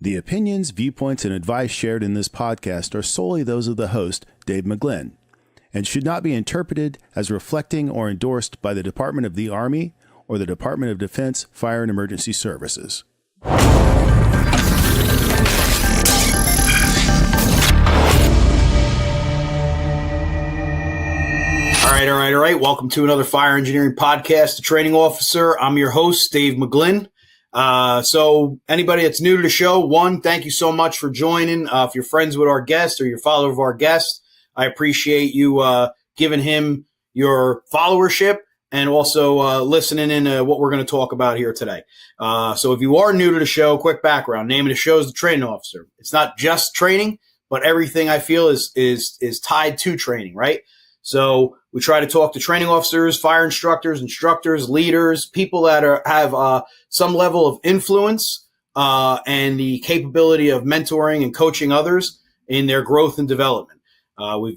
The opinions, viewpoints, and advice shared in this podcast are solely those of the host, Dave McGlynn, and should not be interpreted as reflecting or endorsed by the Department of the Army or the Department of Defense Fire and Emergency Services. All right. Welcome to another fire engineering podcast, The Training Officer. I'm your host, Dave McGlynn. So anybody that's new to the show, one, thank you so much for joining. If you're friends with our guest or you're a follower of our guest, I appreciate you giving him your followership and also listening in to what we're going to talk about here today. So if you are new to the show, quick background. Name of the show is The Training Officer. It's not just training, but everything I feel is tied to training, right? So we try to talk to training officers, fire instructors, leaders, people that have some level of influence and the capability of mentoring and coaching others in their growth and development.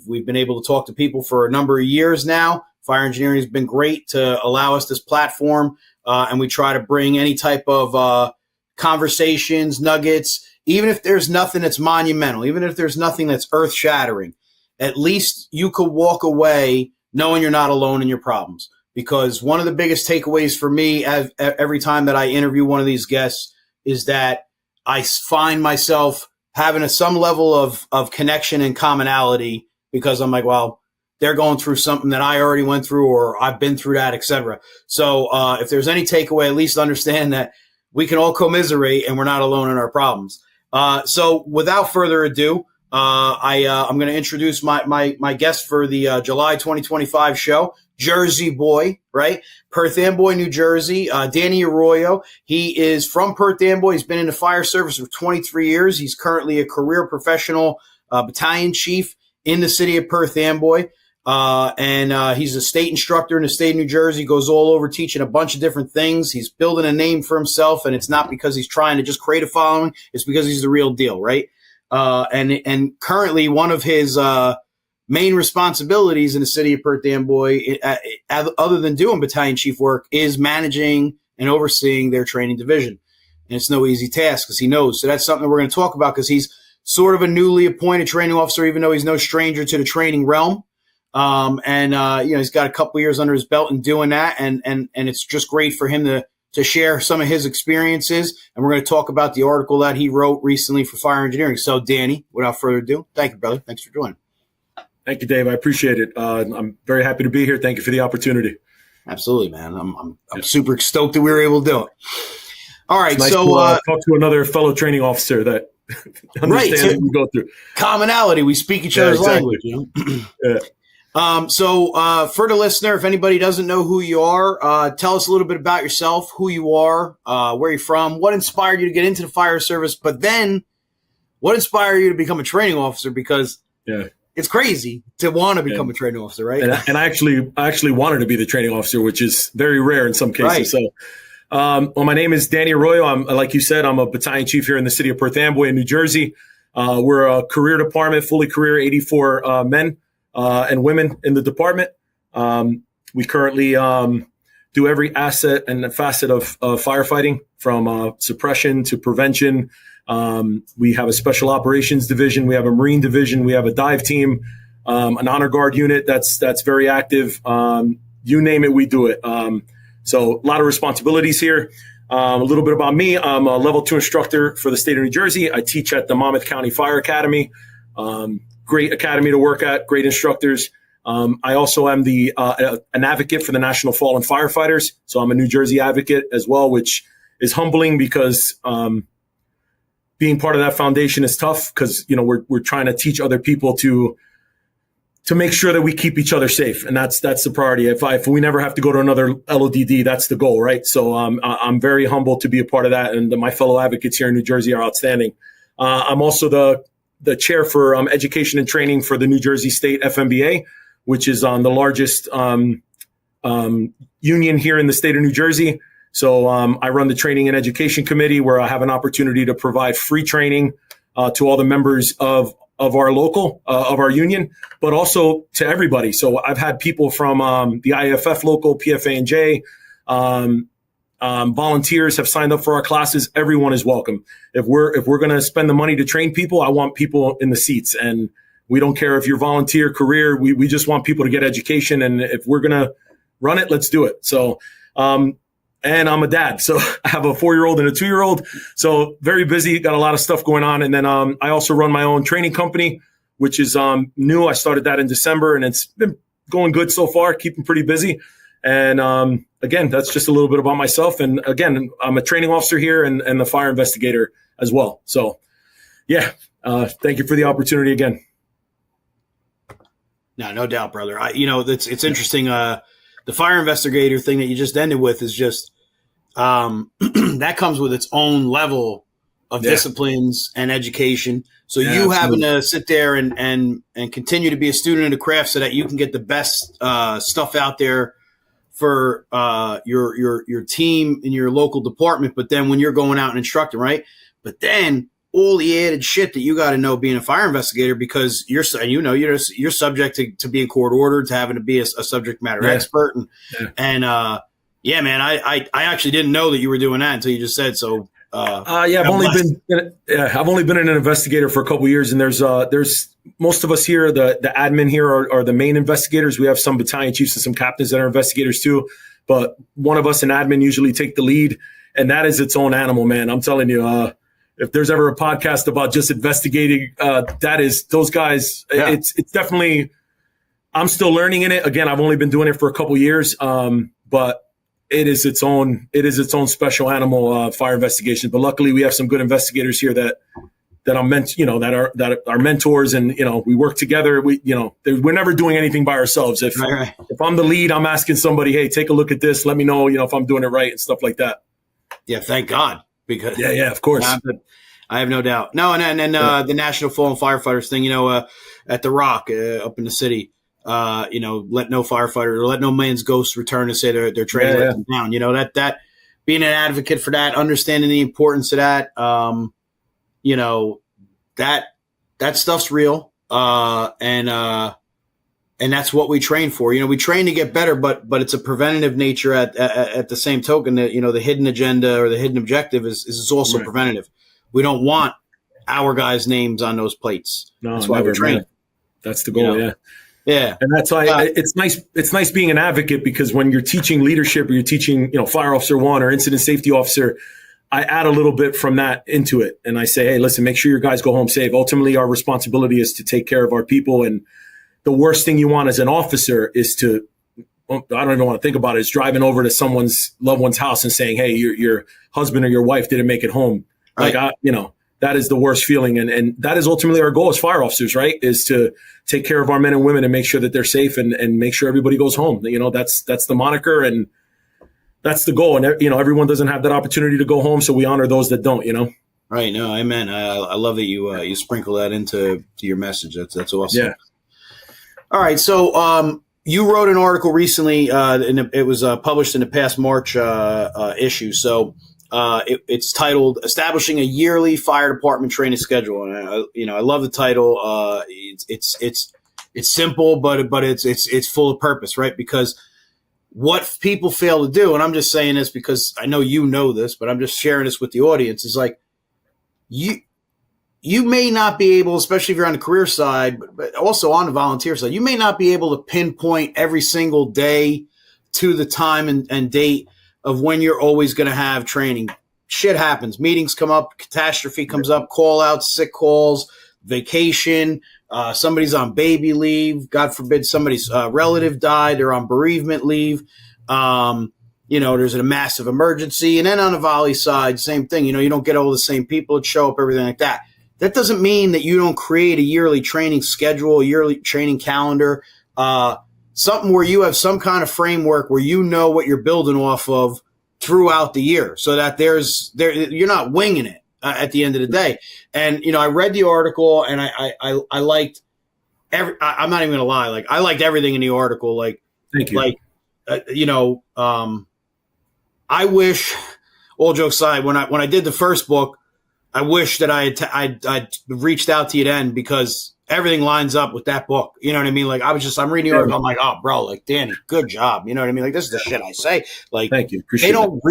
We've been able to talk to people for a number of years now. Fire engineering has been great to allow us this platform, and we try to bring any type of conversations, nuggets, even if there's nothing that's monumental, even if there's nothing that's earth-shattering. At least you could walk away knowing you're not alone in your problems. Because one of the biggest takeaways for me every time that I interview one of these guests is that I find myself having some level of connection and commonality because I'm like, well, they're going through something that I already went through or I've been through that, etc. So if there's any takeaway, at least understand that we can all commiserate and we're not alone in our problems. So without further ado, I'm going to introduce my guest for the July 2025 show, Jersey boy, right? Perth Amboy, New Jersey. Danny Arroyo. He is from Perth Amboy. He's been in the fire service for 23 years. He's currently a career professional battalion chief in the city of Perth Amboy. And he's a state instructor in the state of New Jersey, goes all over teaching a bunch of different things. He's building a name for himself, and it's not because he's trying to just create a following. It's because he's the real deal, right? And currently one of his main responsibilities in the city of Perth Amboy, other than doing battalion chief work, is managing and overseeing their training division. And it's no easy task because he knows. So that's something that we're going to talk about because he's sort of a newly appointed training officer, even though he's no stranger to the training realm. He's got a couple years under his belt in doing that. And it's just great for him to share some of his experiences. And we're going to talk about the article that he wrote recently for Fire Engineering. So, Danny, without further ado, thank you, brother. Thanks for joining. Thank you, Dave. I appreciate it. I'm very happy to be here. Thank you for the opportunity. Absolutely, man. I'm super stoked that we were able to do it. All right. It's nice to talk to another fellow training officer that understands what we go through. Commonality. We speak each other's language. You know? Yeah. So for the listener, if anybody doesn't know who you are, tell us a little bit about yourself, who you are, where you're from, what inspired you to get into the fire service, but then what inspired you to become a training officer? Because it's crazy to want to become a training officer, right? And I actually wanted to be the training officer, which is very rare in some cases. Right. So, my name is Danny Arroyo. Like you said, I'm a battalion chief here in the city of Perth Amboy in New Jersey. We're a career department, fully career, 84 men. And women in the department. We currently do every asset and facet of firefighting, from suppression to prevention. We have a special operations division. We have a marine division. We have a dive team, an honor guard unit that's very active. You name it, we do it. So a lot of responsibilities here. A little bit about me. I'm a level 2 instructor for the state of New Jersey. I teach at the Monmouth County Fire Academy. Great academy to work at, great instructors. I also am an advocate for the National Fallen Firefighters. So I'm a New Jersey advocate as well, which is humbling because being part of that foundation is tough because, we're trying to teach other people to make sure that we keep each other safe. And that's the priority. If we never have to go to another LODD, that's the goal, right? So I'm very humbled to be a part of that. And my fellow advocates here in New Jersey are outstanding. I'm also the chair for education and training for the New Jersey State FMBA, which is the largest union here in the state of New Jersey. So I run the training and education committee, where I have an opportunity to provide free training to all the members of our local, of our union, but also to everybody. So I've had people from the IFF local, PFA&J, volunteers have signed up for our classes. Everyone is welcome. If we're going to spend the money to train people, I want people in the seats, and we don't care if you're volunteer, career. We just want people to get education. And if we're going to run it, let's do it. So, and I'm a dad, so I have a 4-year-old and a 2-year-old. So very busy, got a lot of stuff going on. And then I also run my own training company, which is new. I started that in December, and it's been going good so far, keeping pretty busy. And again, that's just a little bit about myself. And again, I'm a training officer here and the fire investigator as well. So yeah, thank you for the opportunity again. No doubt, brother. It's interesting. The fire investigator thing that you just ended with is just that comes with its own level of disciplines and education. So you having to sit there and continue to be a student of the craft so that you can get the best stuff out there for your team in your local department. But then when you're going out and instructing, right? But then all the added shit that you got to know being a fire investigator, because you're subject to being court ordered, to having to be a subject matter expert. And man, I actually didn't know that you were doing that until you just said so. I've only been an investigator for a couple of years, and there's most of us here, the admin here are the main investigators. We have some battalion chiefs and some captains that are investigators too, but one of us in admin usually take the lead, and that is its own animal, man. I'm telling you, if there's ever a podcast about just investigating, that is those guys. Yeah. It's definitely, I'm still learning in it. Again, I've only been doing it for a couple of years, but it is its own special animal, fire investigation. But luckily, we have some good investigators here that I'm that are mentors, and we work together. We're never doing anything by ourselves. If I'm the lead, I'm asking somebody, hey, take a look at this. Let me know, if I'm doing it right and stuff like that. Yeah, thank God. Because of course, I have no doubt. No, and then the National Fallen Firefighters thing, at the Rock up in the city. Let no firefighter or let no man's ghost return to say they're training let them down. That being an advocate for that, understanding the importance of that, that stuff's real. And that's what we train for. We train to get better, but it's a preventative nature at the same token that, the hidden agenda or the hidden objective is also preventative. We don't want our guys' names on those plates. No, that's why we're training. That's the goal. Yeah. Yeah. And that's why it's nice being an advocate, because when you're teaching leadership or you're teaching, fire officer 1 or incident safety officer, I add a little bit from that into it. And I say, hey, listen, make sure your guys go home safe. Ultimately, our responsibility is to take care of our people. And the worst thing you want as an officer is to, I don't even want to think about it, is driving over to someone's loved one's house and saying, hey, your husband or your wife didn't make it home. Right. That is the worst feeling. And that is ultimately our goal as fire officers, right? Is to take care of our men and women and make sure that they're safe and make sure everybody goes home. That's the moniker, and that's the goal. And, everyone doesn't have that opportunity to go home. So we honor those that don't, Right. No, amen. I love that you sprinkle that into your message. That's awesome. Yeah. All right. So, you wrote an article recently, and it was published in the past March issue. So, it's titled "Establishing a Yearly Fire Department Training Schedule," and I love the title. It's simple, but it's full of purpose, right? Because what people fail to do, and I'm just saying this because I know you know this, but I'm just sharing this with the audience, is like you may not be able, especially if you're on the career side, but also on the volunteer side, you may not be able to pinpoint every single day to the time and date of when you're always going to have training. Shit happens. Meetings come up, catastrophe comes up, call outs, sick calls, vacation, somebody's on baby leave. God forbid somebody's relative died. They're on bereavement leave. There's a massive emergency. And then on the volley side, same thing. You don't get all the same people that show up, everything like that. That doesn't mean that you don't create a yearly training schedule, a yearly training calendar, something where you have some kind of framework where you know what you're building off of throughout the year, so that you're not winging it at the end of the day. And I read the article, and I liked I'm not even gonna lie, like I liked everything in the article. Like, thank you. I wish, all jokes aside, when I did the first book, I wish that I'd reached out to you then, because everything lines up with that book. You know what I mean? Like I'm reading the article. I'm like, oh, bro, like Danny, good job. You know what I mean? Like this is the shit I say. Like, thank you. Appreciate they don't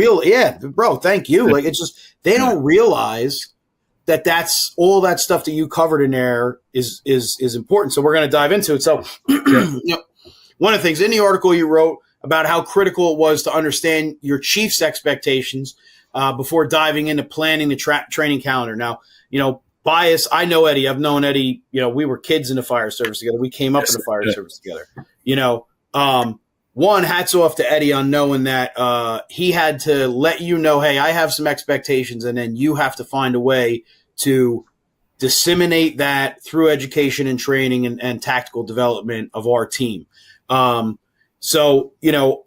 bro, thank you. Like it's just they don't realize that that's all that stuff that you covered in there is important. So we're going to dive into it. So you know, one of the things in the article you wrote about how critical it was to understand your chief's expectations before diving into planning the training calendar. Now, you know, bias. I know Eddie. I've known Eddie. You know, we were kids in the fire service together. We came up in the fire service together. You know, one, hats off to Eddie on knowing that he had to let you know, hey, I have some expectations, and then you have to find a way to disseminate that through education and training and tactical development of our team. So, you know,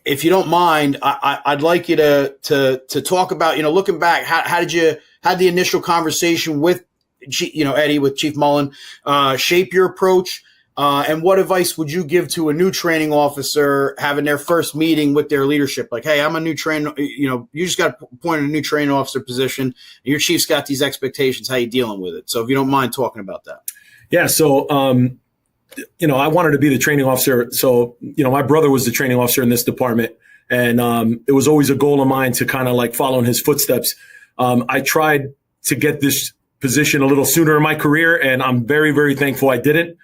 if you don't mind, I'd like you to talk about, you know, looking back, how did you had the initial conversation with, you know, Eddie, with Chief Mullen, shape your approach, and what advice would you give to a new training officer having their first meeting with their leadership? Like, hey, I'm a new you know, you just got appointed a new training officer position. Your chief's got these expectations. How you dealing with it? So if you don't mind talking about that. Yeah. So, you know, I wanted to be the training officer. So, you know, my brother was the training officer in this department, and it was always a goal of mine to kind of like follow in his footsteps. I tried to get this position a little sooner in my career, and I'm very, very thankful I didn't,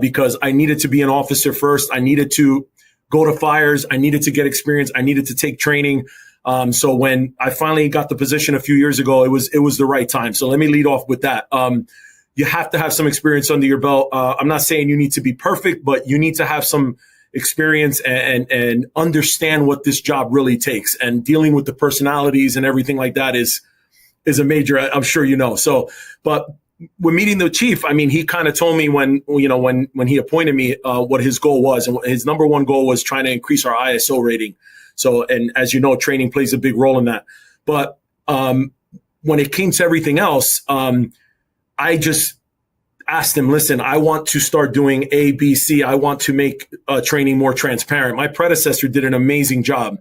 because I needed to be an officer first. I needed to go to fires. I needed to get experience. I needed to take training. So when I finally got the position a few years ago, it was the right time. So let me lead off with that. You have to have some experience under your belt. I'm not saying you need to be perfect, but you need to have some experience and understand what this job really takes. And dealing with the personalities and everything like that is a major, I'm sure you know. So, but when meeting the chief, I mean, he kind of told me when he appointed me, what his goal was. And his number one goal was trying to increase our ISO rating. So, and as you know, training plays a big role in that. But when it came to everything else, I just asked him, listen, I want to start doing A, B, C. I want to make training more transparent. My predecessor did an amazing job.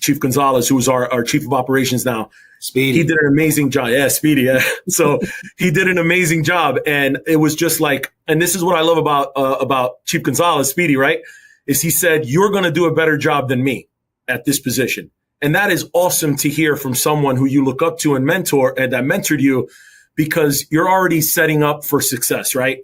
Chief Gonzalez, who was our chief of operations now. Speedy. He did an amazing job. Yeah, Speedy. Yeah. So he did an amazing job. And it was just like, and this is what I love about Chief Gonzalez, Speedy, right? Is he said, you're going to do a better job than me at this position. And that is awesome to hear from someone who you look up to and mentor and that mentored you, because you're already setting up for success, right?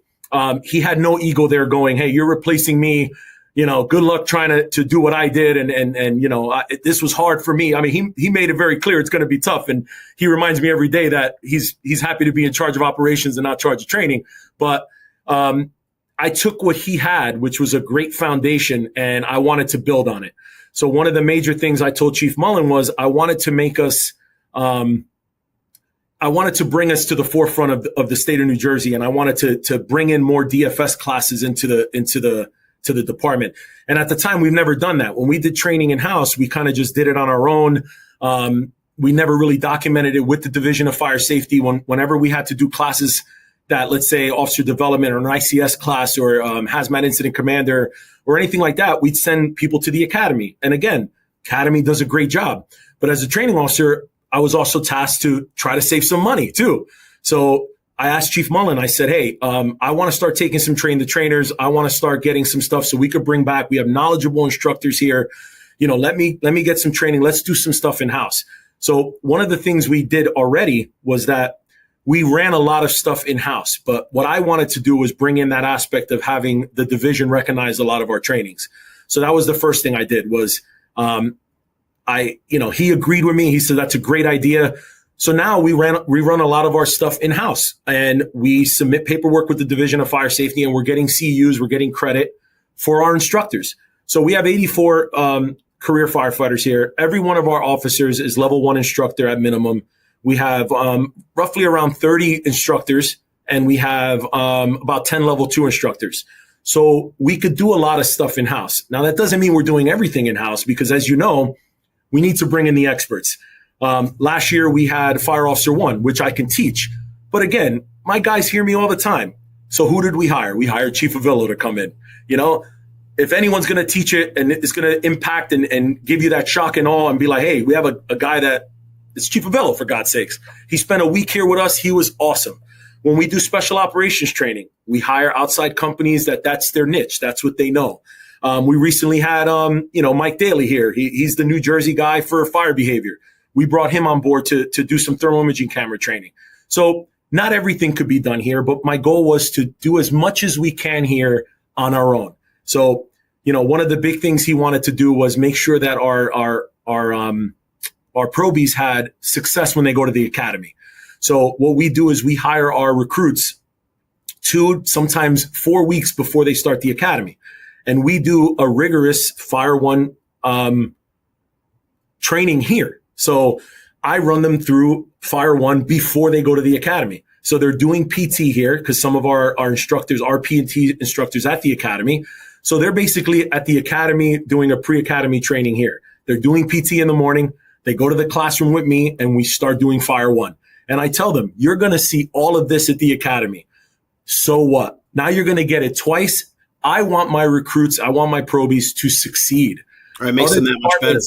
He had no ego there going, hey, you're replacing me. You know, good luck trying to do what I did. And you know, this was hard for me. I mean, he made it very clear it's going to be tough. And he reminds me every day that he's happy to be in charge of operations and not charge of training. But I took what he had, which was a great foundation, and I wanted to build on it. So one of the major things I told Chief Mullen was I wanted to make us, I wanted to bring us to the forefront of the state of New Jersey. And I wanted to bring in more DFS classes into the department. And at the time, we've never done that. When we did training in-house, we kind of just did it on our own. We never really documented it with the Division of Fire Safety. Whenever we had to do classes that, let's say, officer development or an ICS class or hazmat incident commander or anything like that, we'd send people to the academy. And again, academy does a great job. But as a training officer, I was also tasked to try to save some money too. So I asked Chief Mullen, I said, hey, I want to start taking some train the trainers. I want to start getting some stuff so we could bring back. We have knowledgeable instructors here. You know, let me get some training. Let's do some stuff in house. So one of the things we did already was that we ran a lot of stuff in house. But what I wanted to do was bring in that aspect of having the division recognize a lot of our trainings. So that was the first thing I did was, he agreed with me. He said, that's a great idea. So now we run a lot of our stuff in house and we submit paperwork with the Division of Fire Safety, and we're getting CUs, we're getting credit for our instructors. So we have 84 career firefighters here. Every one of our officers is level 1 instructor at minimum. We have roughly around 30 instructors, and we have about 10 level 2 instructors. So we could do a lot of stuff in house. Now that doesn't mean we're doing everything in house, because as you know, we need to bring in the experts. Last year we had Fire Officer 1, which I can teach. But again, my guys hear me all the time. So who did we hire? We hired Chief Avillo to come in. You know, if anyone's going to teach it and it's going to impact and give you that shock and awe and be like, hey, we have a guy that is Chief Avillo, for God's sakes. He spent a week here with us. He was awesome. when we do special operations training, we hire outside companies that's their niche. That's what they know. We recently had, Mike Daly here. He's the New Jersey guy for fire behavior. We brought him on board to do some thermal imaging camera training. So not everything could be done here, but my goal was to do as much as we can here on our own. So, one of the big things he wanted to do was make sure that our probies had success when they go to the academy. So what we do is we hire our recruits 2, sometimes 4 weeks before they start the academy. And we do a rigorous Fire One training here. So I run them through Fire One before they go to the academy. So they're doing PT here because some of our instructors are PT instructors at the academy. So they're basically at the academy doing a pre-academy training here. They're doing PT in the morning. They go to the classroom with me and we start doing Fire One. And I tell them, you're going to see all of this at the academy. So what? Now you're going to get it twice. I want my recruits, I want my probies to succeed. All right, makes them that much better.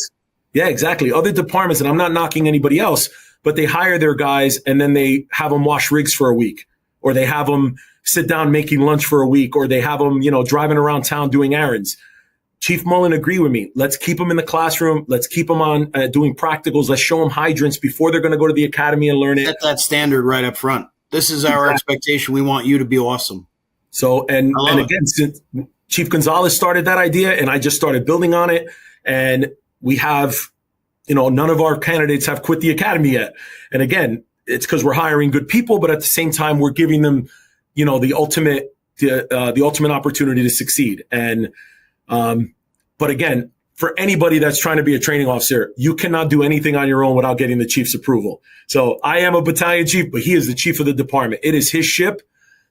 Yeah, exactly. Other departments, and I'm not knocking anybody else, but they hire their guys and then they have them wash rigs for a week, or they have them sit down making lunch for a week, or they have them, driving around town doing errands. Chief Mullen agreed with me. Let's keep them in the classroom. Let's keep them on doing practicals. Let's show them hydrants before they're going to go to the academy and learn it. Set that standard right up front. This is our expectation. We want you to be awesome. So, and again, since Chief Gonzalez started that idea and I just started building on it, and we have, none of our candidates have quit the academy yet. And again, it's because we're hiring good people, but at the same time, we're giving them, the ultimate opportunity to succeed. And, but again, for anybody that's trying to be a training officer, you cannot do anything on your own without getting the chief's approval. So I am a battalion chief, but he is the chief of the department. It is his ship.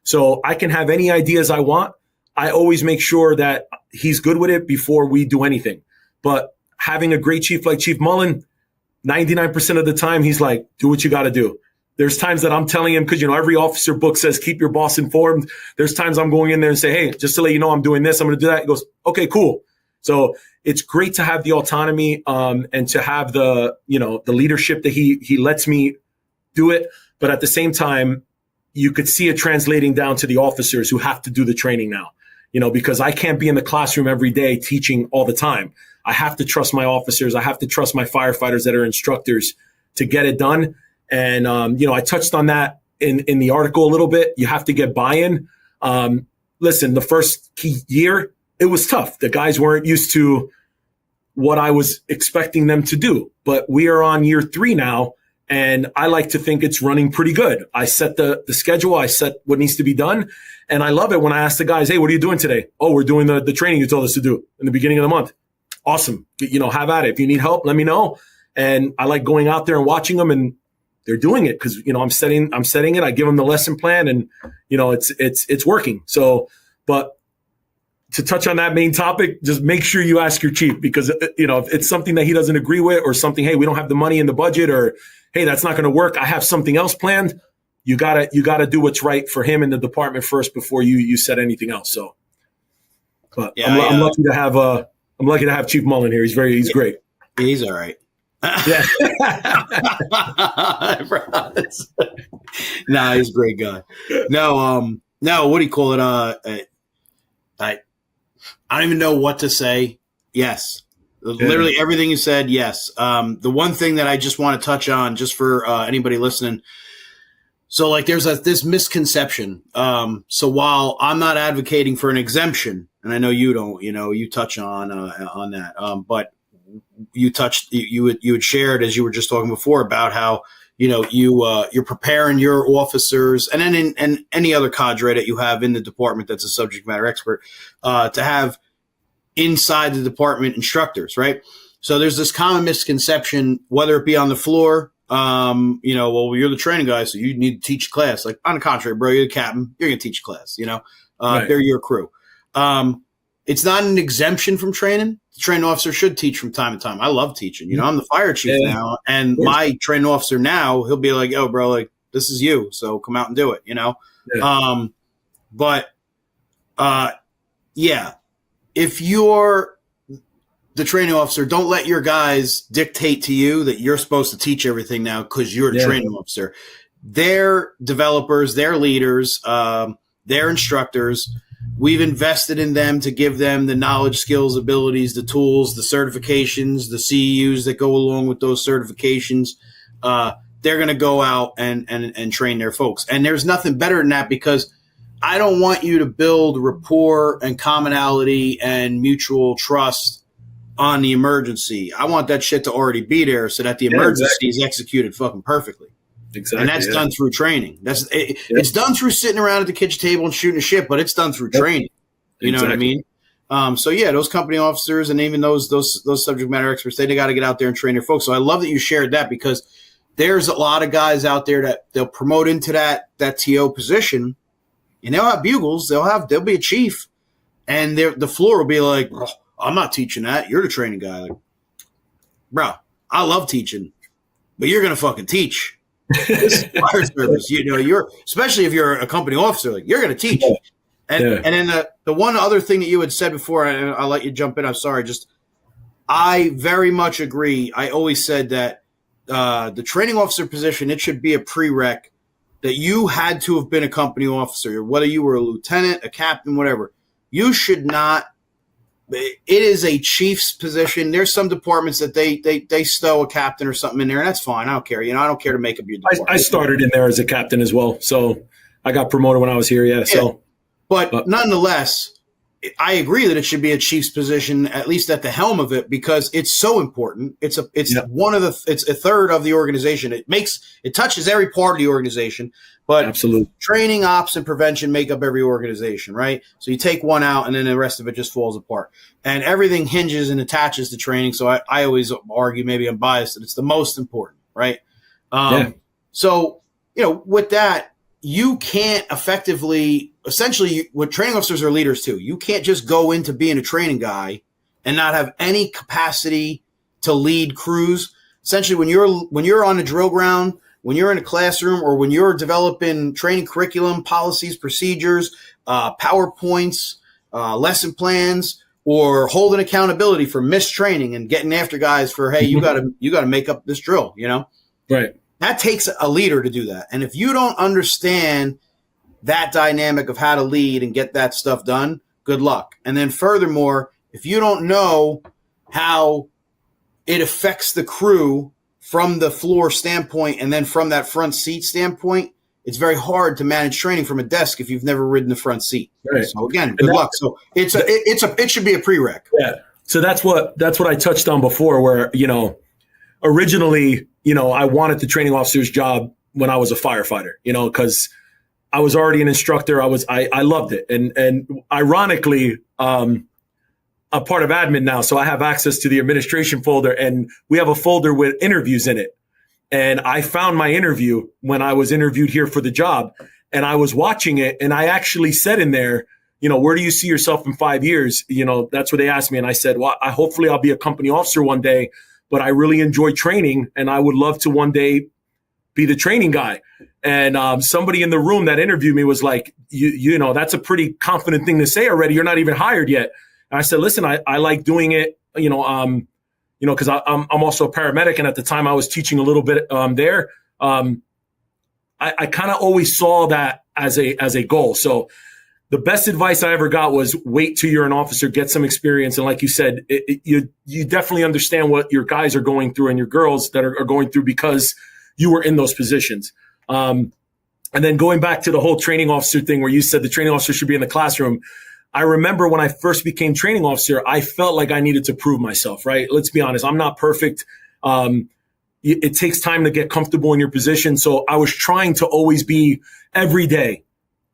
So I can have any ideas I want. I always make sure that he's good with it before we do anything. But having a great chief like Chief Mullen, 99% of the time, he's like, do what you got to do. There's times that I'm telling him, because, every officer book says, keep your boss informed. There's times I'm going in there and say, hey, just to let you know, I'm doing this. I'm going to do that. He goes, okay, cool. So it's great to have the autonomy, and to have the leadership that he lets me do it. But at the same time, you could see it translating down to the officers who have to do the training now, because I can't be in the classroom every day teaching all the time. I have to trust my officers. I have to trust my firefighters that are instructors to get it done. And, I touched on that in the article a little bit. You have to get buy-in. Listen, the first year, it was tough. The guys weren't used to what I was expecting them to do. But we are on year 3 now, and I like to think it's running pretty good. I set the schedule. I set what needs to be done. And I love it when I ask the guys, hey, what are you doing today? Oh, we're doing the training you told us to do in the beginning of the month. Awesome. Have at it. If you need help, let me know. And I like going out there and watching them, and they're doing it because, I'm setting it. I give them the lesson plan, and, it's working. So, but to touch on that main topic, just make sure you ask your chief, because, if it's something that he doesn't agree with, or something, hey, we don't have the money in the budget, or, hey, that's not going to work, I have something else planned. You gotta do what's right for him in the department first before you set anything else. So, but yeah, I'm lucky to have Chief Mullen here. He's great. He's all right. Yeah. Nah, he's a great guy. No, what do you call it? I don't even know what to say. Yes. Literally everything you said, yes. The one thing that I just want to touch on, just for anybody listening. So, there's this misconception. So while I'm not advocating for an exemption, and I know you don't, you touch on that, but you had shared, as you were just talking before, about how you're preparing your officers, and then in any other cadre that you have in the department that's a subject matter expert, to have inside the department instructors, right? So there's this common misconception, whether it be on the floor, well, you're the training guy, so you need to teach a class. Like, on the contrary, bro, you're the captain, you're going to teach a class, Right. They're your crew. It's not an exemption from training. The training officer should teach from time to time. I love teaching. I'm the fire chief now, and my training officer now, he'll be like, "Yo, bro, this is you, so come out and do it." Yeah. If you're the training officer, don't let your guys dictate to you that you're supposed to teach everything now because you're the training officer. They're developers, they're leaders, they're instructors. We've invested in them to give them the knowledge, skills, abilities, the tools, the certifications, the CEUs that go along with those certifications. They're going to go out and train their folks. And there's nothing better than that, because I don't want you to build rapport and commonality and mutual trust on the emergency. I want that shit to already be there so that the emergency is executed fucking perfectly. Exactly. And that's done through training. It's done through sitting around at the kitchen table and shooting a shit, but it's done through training. You know what I mean? So yeah, those company officers and even those subject matter experts, they got to get out there and train their folks. So I love that you shared that, because there's a lot of guys out there that they'll promote into that TO position, and they'll have bugles. They'll be a chief, and the floor will be like, oh, I'm not teaching that. You're the training guy. Like, bro, I love teaching, but you're gonna fucking teach. This is fire service. You're, especially if you're a company officer, like, you're gonna teach. And then the one other thing that you had said before, and I'll let you jump in. I'm sorry. I very much agree. I always said that the training officer position, it should be a prereq that you had to have been a company officer, whether you were a lieutenant, a captain, whatever. You should not. It is a chief's position. There's some departments that they stow a captain or something in there, and that's fine. I don't care. I don't care to make up your department. I started in there as a captain as well, so I got promoted when I was here. Yeah. So, but nonetheless, I agree that it should be a chief's position, at least at the helm of it, because it's so important. It's it's a third of the organization. It touches every part of the organization, but absolutely, training, ops, and prevention make up every organization, right? So you take one out, and then the rest of it just falls apart. And everything hinges and attaches to training. So I always argue, maybe I'm biased, that it's the most important, right? So with that, you can't effectively, essentially, what training officers are leaders too. You can't just go into being a training guy and not have any capacity to lead crews. Essentially, when you're on the drill ground, when you're in a classroom, or when you're developing training curriculum, policies, procedures, PowerPoints, lesson plans, or holding accountability for missed training and getting after guys for, hey, you gotta make up this drill, Right. That takes a leader to do that. And if you don't understand that dynamic of how to lead and get that stuff done, good luck. And then furthermore, if you don't know how it affects the crew from the floor standpoint and then from that front seat standpoint, it's very hard to manage training from a desk if you've never ridden the front seat. Right. So again, good luck. So it should be a prereq. Yeah. So that's what I touched on before, where, originally, I wanted the training officer's job when I was a firefighter, because I was already an instructor. I loved it. And ironically, I'm part of admin now, so I have access to the administration folder, and we have a folder with interviews in it. And I found my interview when I was interviewed here for the job, and I was watching it, and I actually said in there, where do you see yourself in 5 years? That's what they asked me. And I said, well, hopefully I'll be a company officer one day, but I really enjoy training, and I would love to one day be the training guy. And somebody in the room that interviewed me was like, that's a pretty confident thing to say already. You're not even hired yet. And I said, listen, I like doing it, because I'm also a paramedic. And at the time I was teaching a little bit there. I kind of always saw that as a goal. So the best advice I ever got was wait till you're an officer, get some experience. And like you said, you definitely understand what your guys are going through and your girls that are going through, because you were in those positions. And then going back to the whole training officer thing, where you said the training officer should be in the classroom. I remember when I first became training officer, I felt like I needed to prove myself, right? Let's be honest. I'm not perfect. It takes time to get comfortable in your position. So I was trying to always be every day.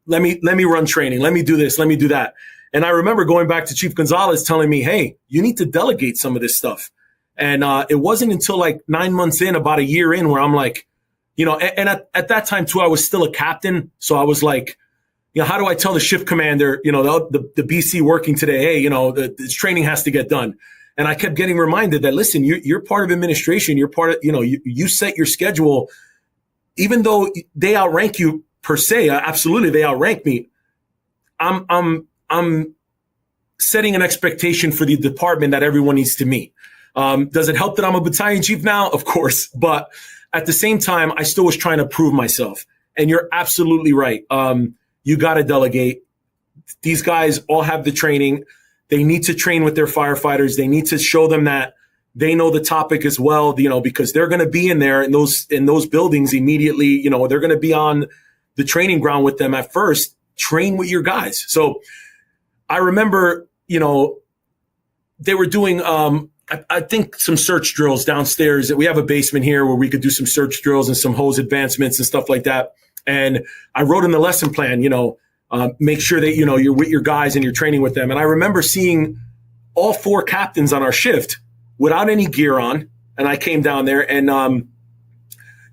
Let me run training. Let me do this. Let me do that. And I remember going back to Chief Gonzalez telling me, hey, you need to delegate some of this stuff. And it wasn't until like 9 months in, about a year in, where I'm like, and at that time too, I was still a captain. So I was like, how do I tell the shift commander, the BC working today, hey, this training has to get done. And I kept getting reminded that, listen, you're part of administration. You're part of, you set your schedule, even though they outrank you. Per se, absolutely, they outrank me. I'm setting an expectation for the department that everyone needs to meet. Does it help that I'm a battalion chief now? Of course, but at the same time, I still was trying to prove myself. And you're absolutely right. You got to delegate. These guys all have the training. They need to train with their firefighters. They need to show them that they know the topic as well, because they're going to be in there in those buildings immediately. They're going to be on the training ground with them at first. Train with your guys. So I remember, they were doing, I think some search drills downstairs. We have a basement here where we could do some search drills and some hose advancements and stuff like that. And I wrote in the lesson plan, make sure that, you're with your guys and you're training with them. And I remember seeing all 4 captains on our shift without any gear on. And I came down there and,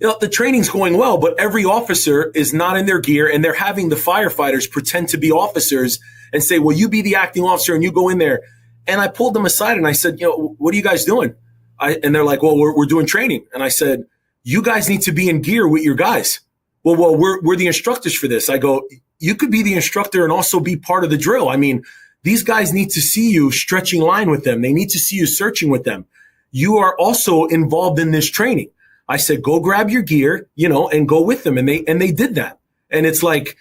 the training's going well, but every officer is not in their gear and they're having the firefighters pretend to be officers and say, well, you be the acting officer and you go in there. And I pulled them aside and I said, what are you guys doing? And they're like, well, we're doing training. And I said, you guys need to be in gear with your guys. Well, we're the instructors for this. I go, you could be the instructor and also be part of the drill. I mean, these guys need to see you stretching line with them. They need to see you searching with them. You are also involved in this training. I said, go grab your gear, and go with them. And they did that. And it's like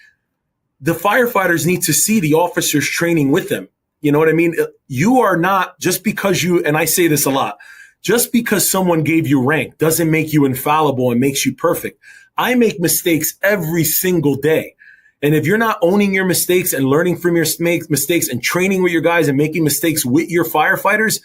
the firefighters need to see the officers training with them. You know what I mean? You are not, just because and I say this a lot, just because someone gave you rank doesn't make you infallible and makes you perfect. I make mistakes every single day. And if you're not owning your mistakes and learning from your mistakes and training with your guys and making mistakes with your firefighters,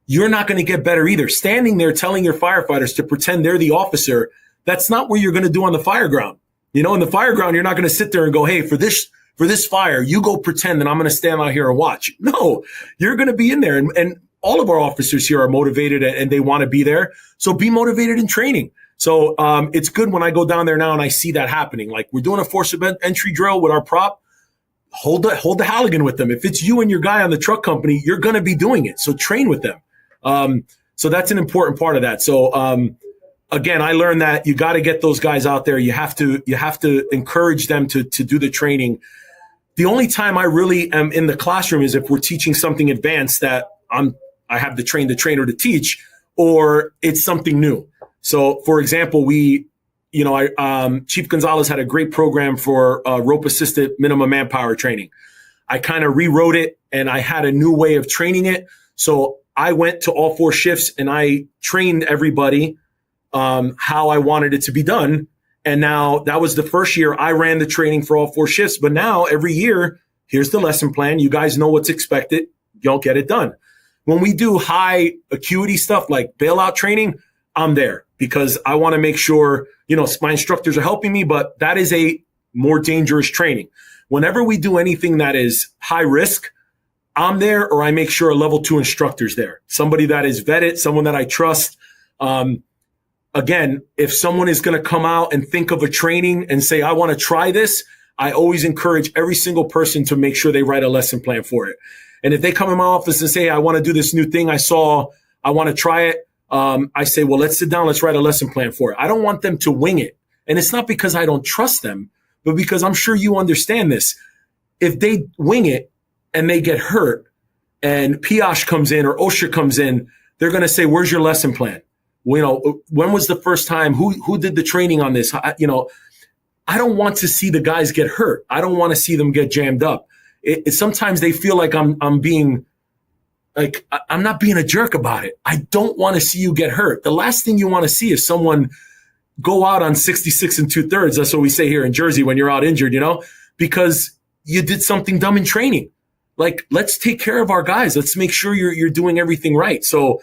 you're not going to get better either. Standing there telling your firefighters to pretend they're the officer, that's not what you're going to do on the fire ground. In the fire ground, you're not going to sit there and go, hey, for this fire, you go pretend that I'm going to stand out here and watch. No, you're going to be in there. And all of our officers here are motivated and they want to be there. So be motivated in training. So it's good when I go down there now and I see that happening. Like we're doing a force of entry drill with our prop. Hold the Halligan with them. If it's you and your guy on the truck company, you're going to be doing it. So train with them. So that's an important part of that. So again, I learned that you got to get those guys out there. You have to encourage them to do the training. The only time I really am in the classroom is if we're teaching something advanced that I have to train the trainer to teach, or it's something new. So for example, Chief Gonzalez had a great program for rope assisted minimum manpower training. I kind of rewrote it and I had a new way of training it. So I went to all 4 shifts and I trained everybody how I wanted it to be done. And now that was the first year I ran the training for all 4 shifts. But now every year, here's the lesson plan. You guys know what's expected. You'll get it done. When we do high acuity stuff like bailout training, I'm there because I want to make sure, my instructors are helping me, but that is a more dangerous training. Whenever we do anything that is high risk, I'm there, or I make sure a level 2 instructor's there. Somebody that is vetted, someone that I trust. Again, if someone is going to come out and think of a training and say, I want to try this, I always encourage every single person to make sure they write a lesson plan for it. And if they come in my office and say, I want to do this new thing I saw, I want to try it. I say, well, let's sit down. Let's write a lesson plan for it. I don't want them to wing it. And it's not because I don't trust them, but because I'm sure you understand this. If they wing it and they get hurt and PIOSH comes in or OSHA comes in, they're going to say, where's your lesson plan? When was the first time? Who did the training on this? I don't want to see the guys get hurt. I don't want to see them get jammed up. Sometimes they feel like I'm being like, I'm not being a jerk about it. I don't want to see you get hurt. The last thing you want to see is someone go out on 66 2/3. That's what we say here in Jersey when you're out injured, because you did something dumb in training. Like, let's take care of our guys. Let's make sure you're doing everything right. So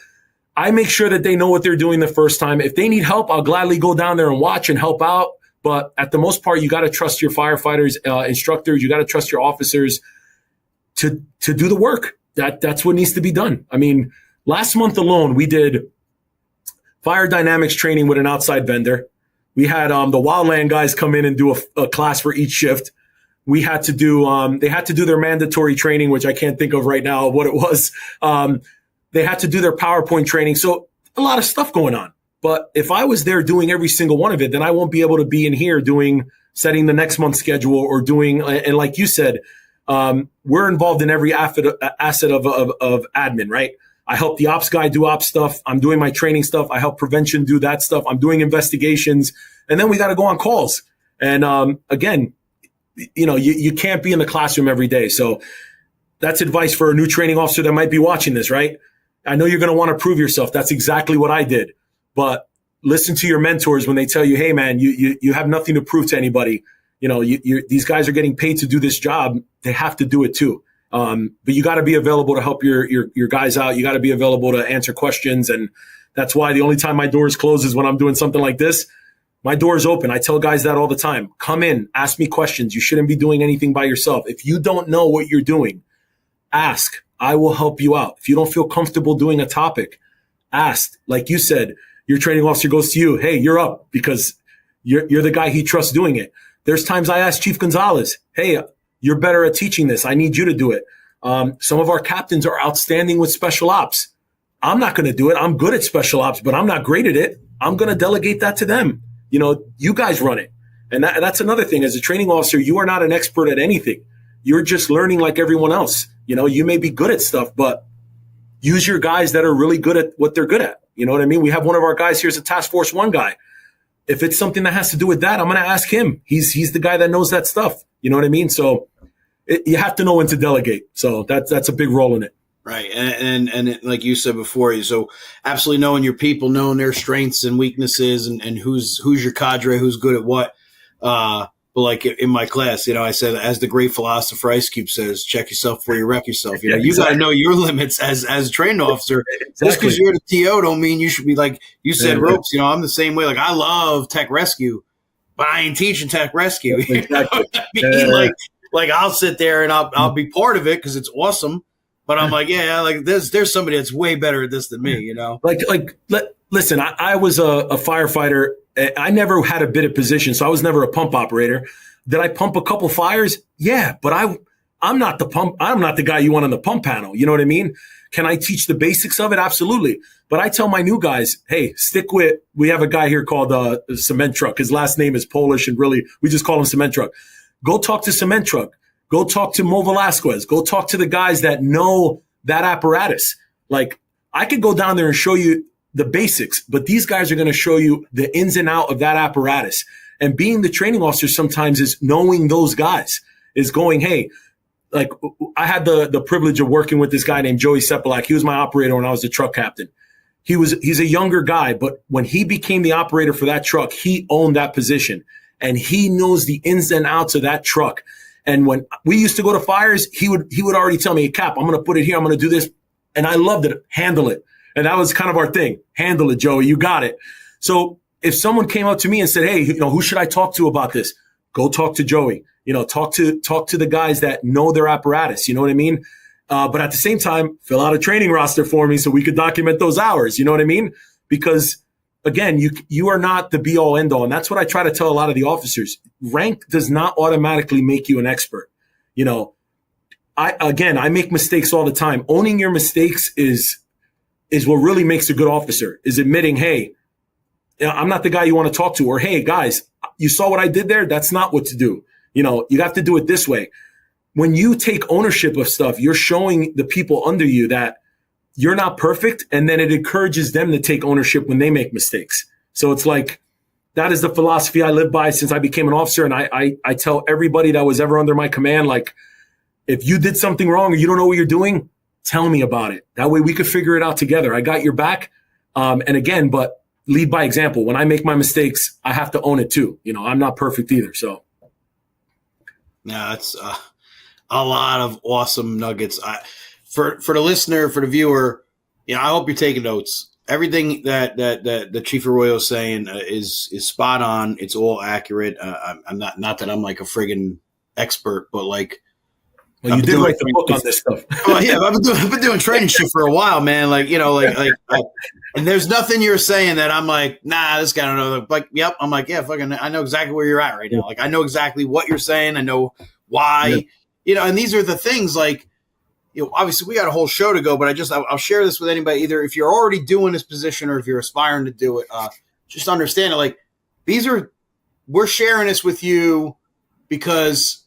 I make sure that they know what they're doing the first time. If they need help, I'll gladly go down there and watch and help out. But at the most part, you got to trust your firefighters, instructors. You got to trust your officers to do the work. That's what needs to be done. I mean, last month alone, we did fire dynamics training with an outside vendor. We had the wildland guys come in and do a class for each shift. We had to do they had to do their mandatory training, which I can't think of right now what it was. They had to do their PowerPoint training. So a lot of stuff going on. But if I was there doing every single one of it, then I won't be able to be in here setting the next month's schedule or doing, and like you said, we're involved in every asset of admin, right? I help the ops guy do ops stuff. I'm doing my training stuff. I help prevention do that stuff. I'm doing investigations. And then we got to go on calls. And again, you can't be in the classroom every day. So that's advice for a new training officer that might be watching this, right? I know you're going to want to prove yourself. That's exactly what I did. But listen to your mentors when they tell you, hey, man, you have nothing to prove to anybody. These guys are getting paid to do this job. They have to do it too. But you got to be available to help your guys out. You got to be available to answer questions. And that's why the only time my doors close is when I'm doing something like this. My door is open. I tell guys that all the time. Come in, ask me questions. You shouldn't be doing anything by yourself. If you don't know what you're doing, ask. I will help you out. If you don't feel comfortable doing a topic, ask. Like you said, your training officer goes to you, hey, you're up because you're the guy he trusts doing it. There's times I ask Chief Gonzalez, hey, you're better at teaching this. I need you to do it. Some of our captains are outstanding with special ops. I'm not going to do it. I'm good at special ops, but I'm not great at it. I'm going to delegate that to them. You guys run it. And that's another thing. As a training officer, you are not an expert at anything. You're just learning like everyone else. You may be good at stuff, but use your guys that are really good at what they're good at. You know what I mean? We have one of our guys here is a Task Force 1 guy. If it's something that has to do with that, I'm going to ask him. He's the guy that knows that stuff. You know what I mean? So you have to know when to delegate. So that's a big role in it. Right. And like you said before, so absolutely knowing your people, knowing their strengths and weaknesses and who's your cadre, who's good at what. But like in my class, I said, as the great philosopher Ice Cube says, check yourself before you wreck yourself. You got to know your limits as a trained officer. Exactly. Just because you're the TO don't mean you should be like you said, ropes. I'm the same way. Like I love tech rescue, but I ain't teaching tech rescue. Exactly. I mean? Like I'll sit there and I'll be part of it because it's awesome. But I'm like, like there's somebody that's way better at this than me, Listen, I was a firefighter. I never had a bid position, so I was never a pump operator. Did I pump a couple fires? Yeah, but I'm not the pump. I'm not the guy you want on the pump panel. You know what I mean? Can I teach the basics of it? Absolutely. But I tell my new guys, hey, we have a guy here called Cement Truck. His last name is Polish, and really we just call him Cement Truck. Go talk to Cement Truck. Go talk to Mo Velasquez. Go talk to the guys that know that apparatus. Like I could go down there and show you the basics, but these guys are going to show you the ins and out of that apparatus. And being the training officer sometimes is knowing those guys, is going, hey, like I had the privilege of working with this guy named Joey Sepelak. He was my operator when I was the truck captain. He's a younger guy, but when he became the operator for that truck, he owned that position and he knows the ins and outs of that truck. And when we used to go to fires, he would already tell me, hey, Cap, I'm going to put it here. I'm going to do this. And I loved it. Handle it. And that was kind of our thing. Handle it, Joey. You got it. So if someone came up to me and said, hey, who should I talk to about this? Go talk to Joey. Talk to the guys that know their apparatus. You know what I mean? But at the same time, fill out a training roster for me so we could document those hours. You know what I mean? Because again, you are not the be all end all. And that's what I try to tell a lot of the officers. Rank does not automatically make you an expert. I make mistakes all the time. Owning your mistakes is what really makes a good officer, is admitting, hey, I'm not the guy you want to talk to, or, hey, guys, you saw what I did there? That's not what to do. You have to do it this way. When you take ownership of stuff, you're showing the people under you that you're not perfect. And then it encourages them to take ownership when they make mistakes. So it's like, that is the philosophy I live by since I became an officer. And I tell everybody that was ever under my command, like, if you did something wrong or you don't know what you're doing, tell me about it. That way we could figure it out together. I got your back. And again, but lead by example. When I make my mistakes, I have to own it too. I'm not perfect either. So. Yeah, that's a lot of awesome nuggets. For the listener, for the viewer, I hope you're taking notes. Everything that Chief Arroyo is saying is spot on. It's all accurate. I'm not that I'm like a friggin' expert, but like. Well, you did write the book on this stuff. Well, yeah, I've been doing training shit for a while, man. And there's nothing you're saying that I'm like, nah, this guy don't know. Like, yep. I'm like, yeah, fucking, I know exactly where you're at right now. Like, I know exactly what you're saying. I know why, and these are the things like, obviously we got a whole show to go, but I'll share this with anybody, either if you're already doing this position or if you're aspiring to do it, just understand it. Like, we're sharing this with you because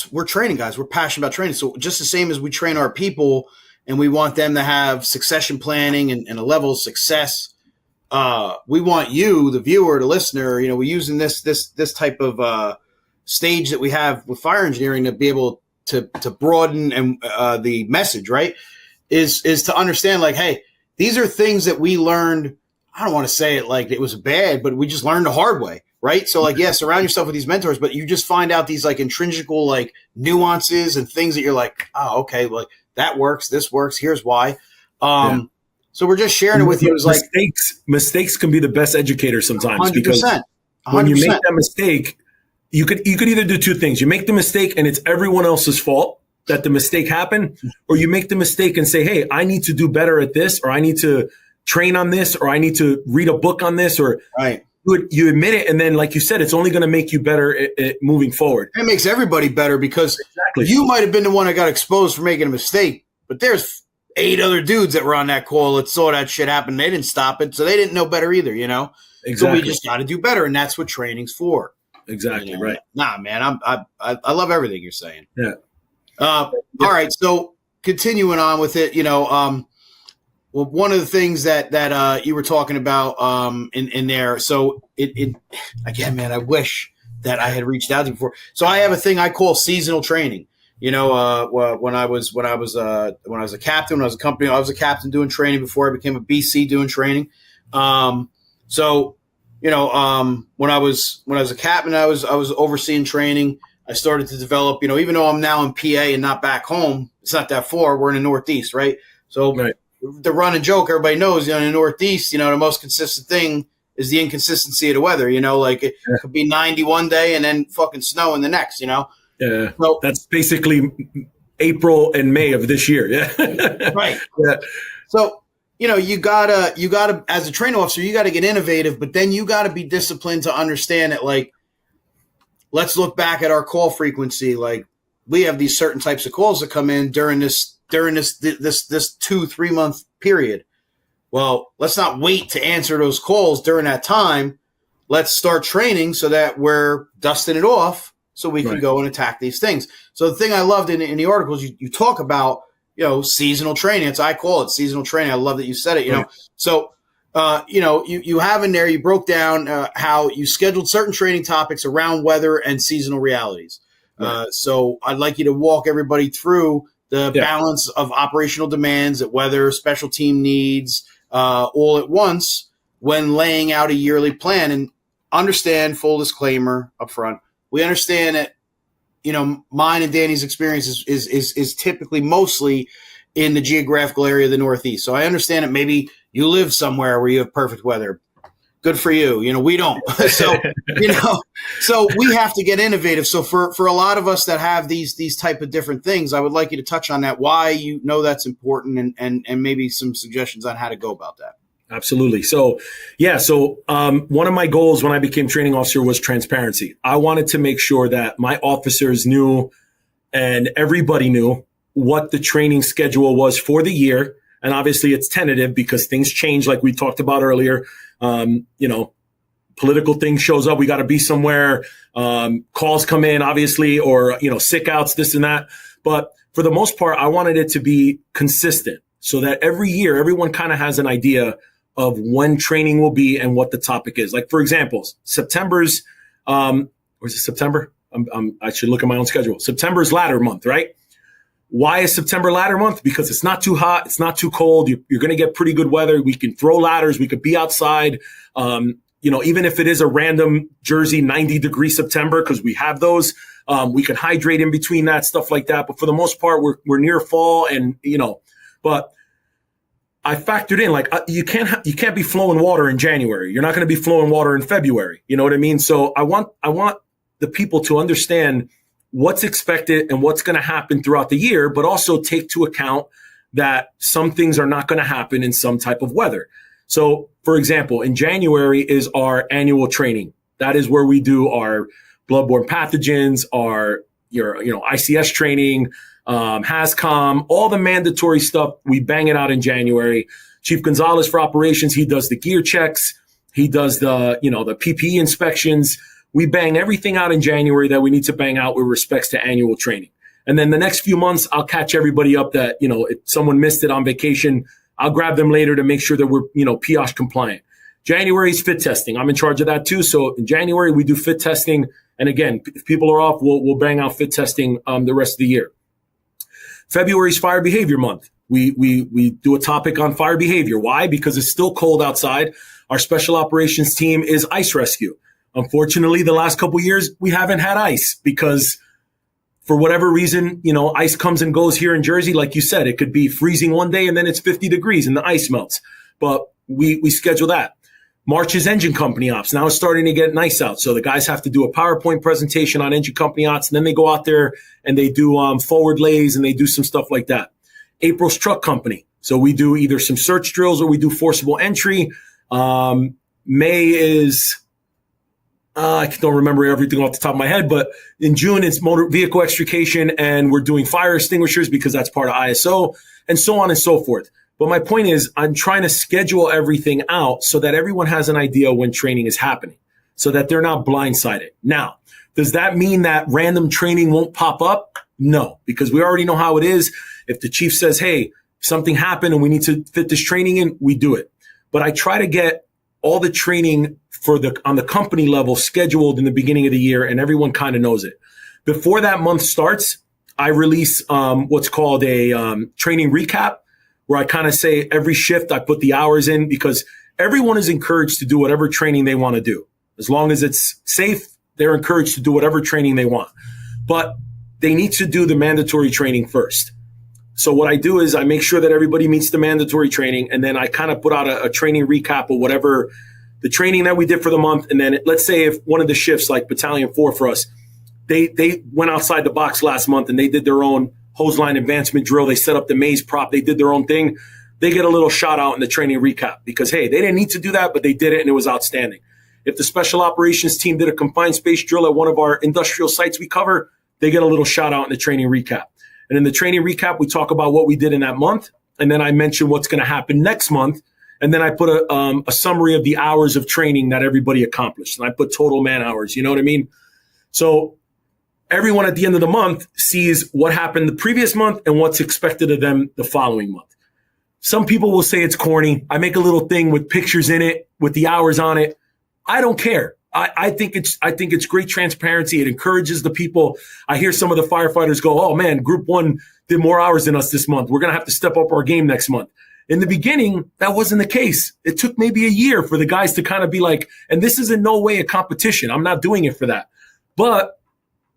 we're training guys. We're passionate about training. So just the same as we train our people and we want them to have succession planning and a level of success. We want you, the viewer, the listener, we're using this type of stage that we have with fire engineering to be able to broaden and the message, right? Is to understand, like, hey, these are things that we learned. I don't want to say it like it was bad, but we just learned the hard way, right? So, like, surround yourself with these mentors, but you just find out these like intrinsical like nuances and things that you're like, oh, okay, like that works, this works, here's why. So we're just sharing it with you. It's like mistakes can be the best educators sometimes 100%, because 100%. when you make that mistake, you could either do two things. You make the mistake and it's everyone else's fault that the mistake happened, or you make the mistake and say, hey, I need to do better at this, or I need to train on this, or I need to read a book on this, or you admit it. And then, like you said, it's only going to make you better at moving forward. It makes everybody better because you might have been the one that got exposed for making a mistake, but there's 8 other dudes that were on that call that saw that shit happen. They didn't stop it, so they didn't know better either, Exactly. So we just got to do better, and that's what training's for. Exactly, right. Nah, man, I love everything you're saying. Yeah. All right, so continuing on with it, well, one of the things that you were talking about in there, so it again, man, I wish that I had reached out to you before. So I have a thing I call seasonal training. When I was a captain, when I was a company, I was a captain doing training before I became a BC doing training. When I was a captain, I was overseeing training. I started to develop, even though I'm now in PA and not back home, it's not that far. We're in the Northeast, right? So the run and joke, everybody knows, in the Northeast, the most consistent thing is the inconsistency of the weather. Like it could be 90 one day and then fucking snow in the next. Yeah, so, that's basically April and May of this year. Yeah, right. Yeah. So you gotta as a training officer, you gotta get innovative, but then you gotta be disciplined to understand that, like, let's look back at our call frequency. Like, we have these certain types of calls that come in during this 2-3 month period. Well, let's not wait to answer those calls during that time. Let's start training so that we're dusting it off so we can go and attack these things. So the thing I loved in the articles, you talk about, seasonal training. I call it seasonal training. I love that you said it, So, you have in there, you broke down how you scheduled certain training topics around weather and seasonal realities. So I'd like you to walk everybody through the balance of operational demands at weather, special team needs, all at once when laying out a yearly plan. And understand, full disclaimer up front, we understand that, mine and Danny's experience is typically mostly in the geographical area of the Northeast. So I understand that maybe you live somewhere where you have perfect weather. Good for you. We don't. So, so we have to get innovative. So for a lot of us that have these type of different things, I would like you to touch on that, why that's important, and maybe some suggestions on how to go about that. Absolutely. So, one of my goals when I became training officer was transparency. I wanted to make sure that my officers knew and everybody knew what the training schedule was for the year. And obviously it's tentative because things change, like we talked about earlier. Political thing shows up. We got to be somewhere. Calls come in, obviously, or, sick outs, this and that. But for the most part, I wanted it to be consistent so that every year, everyone kind of has an idea of when training will be and what the topic is. Like, for example, September's, or is it September? I should look at my own schedule. September's ladder month, right? Why is September ladder month? Because it's not too hot. It's not too cold. You're going to get pretty good weather. We can throw ladders. We could be outside. Even if it is a random Jersey 90-degree September, because we have those, we can hydrate in between that, stuff like that. But for the most part, we're near fall, and but I factored in, like, you can't be flowing water in January. You're not going to be flowing water in February. You know what I mean? So I want the people to understand what's expected and what's going to happen throughout the year, but also take to account that some things are not going to happen in some type of weather. So, for example, in January is our annual training. That is where we do our bloodborne pathogens, your ICS training, HAZCOM, all the mandatory stuff. We bang it out in January. Chief Gonzalez for operations, he does the gear checks. He does the PPE inspections. We bang everything out in January that we need to bang out with respects to annual training. And then the next few months, I'll catch everybody up that, if someone missed it on vacation, I'll grab them later to make sure that we're, PIOSH compliant. January is fit testing. I'm in charge of that too. So in January, we do fit testing. And again, if people are off, we'll bang out fit testing the rest of the year. February is fire behavior month. We do a topic on fire behavior. Why? Because it's still cold outside. Our special operations team is ice rescue. Unfortunately, the last couple of years, we haven't had ice because for whatever reason, ice comes and goes here in Jersey. Like you said, it could be freezing one day and then it's 50 degrees and the ice melts. But we schedule that. March is engine company ops. Now it's starting to get nice out. So the guys have to do a PowerPoint presentation on engine company ops. And then they go out there and they do forward lays and they do some stuff like that. April's truck company. So we do either some search drills or we do forcible entry. May is, I don't remember everything off the top of my head, but in June, it's motor vehicle extrication and we're doing fire extinguishers because that's part of ISO and so on and so forth. But my point is I'm trying to schedule everything out so that everyone has an idea when training is happening so that they're not blindsided. Now, does that mean that random training won't pop up? No, because we already know how it is. If the chief says, hey, something happened and we need to fit this training in, we do it. But I try to get all the training on the company level scheduled in the beginning of the year and everyone kind of knows it. Before that month starts, I release what's called a training recap, where I kind of say every shift I put the hours in because everyone is encouraged to do whatever training they want to do. As long as it's safe, they're encouraged to do whatever training they want. But they need to do the mandatory training first. So what I do is I make sure that everybody meets the mandatory training, and then I kind of put out a training recap of whatever the training that we did for the month. And then let's say if one of the shifts, like Battalion 4 for us, they went outside the box last month and they did their own hose line advancement drill. They set up the maze prop. They did their own thing. They get a little shout out in the training recap because, hey, they didn't need to do that, but they did it and it was outstanding. If the special operations team did a confined space drill at one of our industrial sites we cover, they get a little shout out in the training recap. And in the training recap, we talk about what we did in that month. And then I mention what's going to happen next month. And then I put a summary of the hours of training that everybody accomplished. And I put total man hours. You know what I mean? So everyone at the end of the month sees what happened the previous month and what's expected of them the following month. Some people will say it's corny. I make a little thing with pictures in it, with the hours on it. I don't care. I think it's great transparency. It encourages the people. I hear some of the firefighters go, oh man, group 1 did more hours than us this month. We're going to have to step up our game next month. In the beginning, that wasn't the case. It took maybe a year for the guys to kind of be like, and this is in no way a competition. I'm not doing it for that. But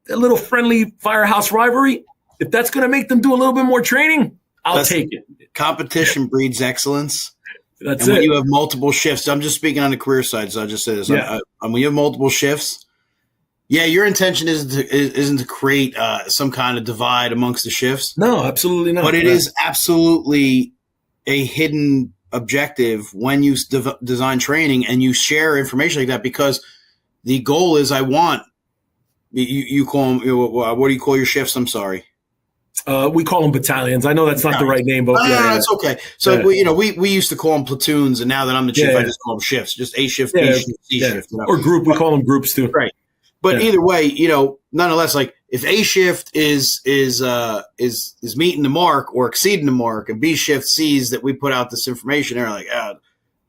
a little friendly firehouse rivalry, if that's going to make them do a little bit more training, I'll take it. Competition breeds excellence. That's and it. when you have multiple shifts, I'm just speaking on the career side, so I'll just say this. Yeah. When you have multiple shifts, your intention isn't to create some kind of divide amongst the shifts. No, absolutely not. But it is absolutely a hidden objective when you design training and you share information like that, because the goal is you call them, what do you call your shifts? I'm sorry. We call them battalions. I know that's not the right name, but no, that's okay. So we used to call them platoons, and now that I'm the chief, I just call them shifts. Just A shift, B shift, C shift, or group. We call them groups too. Right. But either way, nonetheless, like if A shift is meeting the mark or exceeding the mark, and B shift sees that we put out this information, they're like,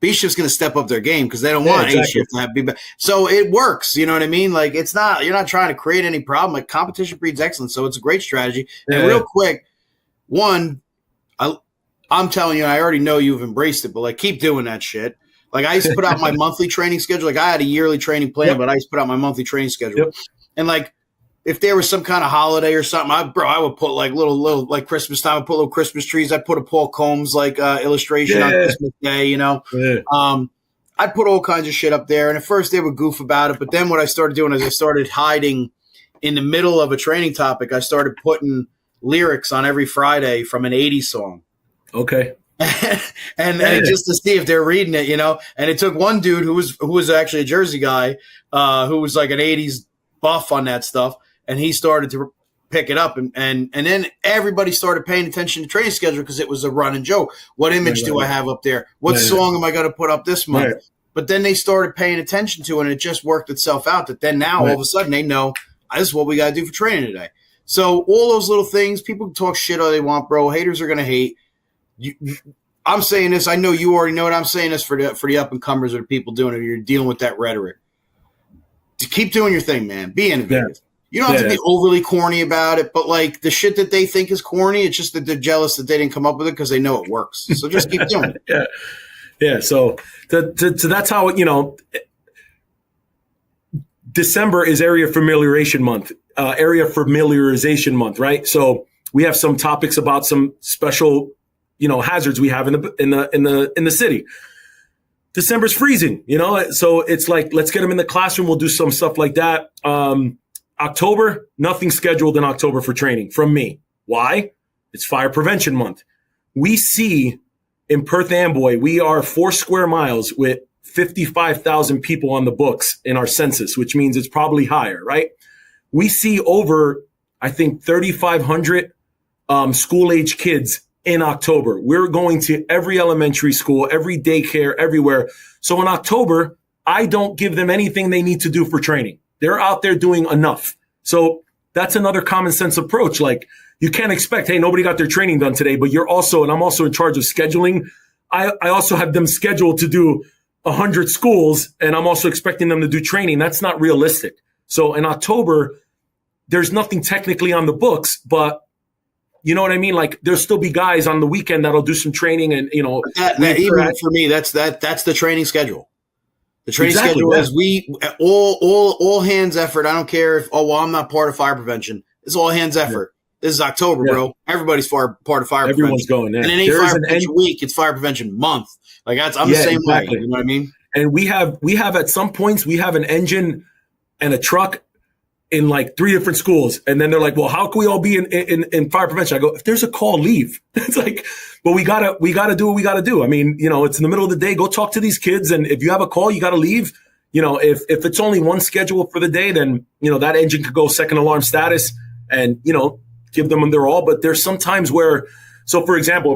B shift's going to step up their game because they don't want A shift to have B. So it works. You know what I mean? Like you're not trying to create any problem. Like competition breeds excellence. So it's a great strategy. And real quick, I'm telling you, I already know you've embraced it, but like keep doing that shit. Like I used to put out my monthly training schedule. Like I had a yearly training plan, but I used to put out my monthly training schedule. And like if there was some kind of holiday or something, I would put like little like Christmas time. I put little Christmas trees. I put a Paul Combs like illustration on Christmas Day. I'd put all kinds of shit up there. And at first they would goof about it, but then what I started doing is I started hiding in the middle of a training topic. I started putting lyrics on every Friday from an 80s song. Okay. and just to see if they're reading it, and it took one dude who was actually a Jersey guy, who was like an 80s buff on that stuff. And he started to pick it up. And then everybody started paying attention to training schedule because it was a running joke. What image do I have up there? What song am I going to put up this month? Right. But then they started paying attention to it, and it just worked itself out that then now all of a sudden they know this is what we got to do for training today. So all those little things, people can talk shit all they want, bro. Haters are going to hate. I'm saying this. I know you already know it. I'm saying this for the up-and-comers or the people doing it. You're dealing with that rhetoric. Keep doing your thing, man. Be innovative. Yeah. You don't have to be overly corny about it, but like the shit that they think is corny, it's just that they're jealous that they didn't come up with it because they know it works. So just keep doing it. Yeah. So that's how, December is area familiarization month, right? So we have some topics about some special, hazards we have in the city. December's freezing, so it's like, let's get them in the classroom. We'll do some stuff like that. October, nothing scheduled in October for training from me. Why? It's fire prevention month. We see in Perth Amboy, we are 4 square miles with 55,000 people on the books in our census, which means it's probably higher, right? We see over, I think, 3,500 school-age kids in October. We're going to every elementary school, every daycare, everywhere. So in October, I don't give them anything they need to do for training. They're out there doing enough. So that's another common sense approach. Like, you can't expect, hey, nobody got their training done today, but I'm also in charge of scheduling. I also have them scheduled to do 100 schools, and I'm also expecting them to do training. That's not realistic. So in October, there's nothing technically on the books, but you know what I mean? Like, there'll still be guys on the weekend that'll do some training, and even for me, that's the training schedule. The training schedule is all hands effort. I don't care if I'm not part of fire prevention. It's all hands effort. This is October, bro. Everybody's part of fire Everyone's prevention. going. Yeah. And it ain't fire prevention week. It's fire prevention month. Like I'm the same way. You know what I mean? And we have at some points we have an engine and a truck in like 3 different schools. And then they're like, well, how can we all be in fire prevention? I go, if there's a call, leave. It's like, but we gotta do what we gotta do. I mean, it's in the middle of the day. Go talk to these kids. And if you have a call, you gotta leave. If it's only one schedule for the day, then, that engine could go second alarm status and, give them their all. But there's some times where, so for example,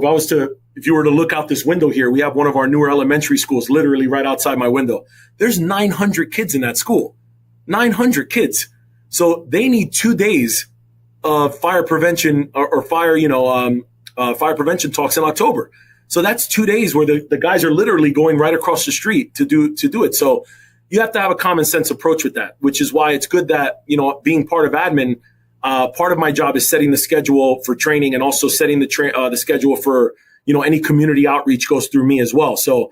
if you were to look out this window here, we have one of our newer elementary schools literally right outside my window. There's 900 kids in that school, 900 kids. So they need 2 days of fire prevention or fire prevention talks in October. So that's 2 days where the guys are literally going right across the street to do it. So you have to have a common sense approach with that, which is why it's good that, being part of admin, part of my job is setting the schedule for training and also setting the schedule for, any community outreach goes through me as well. So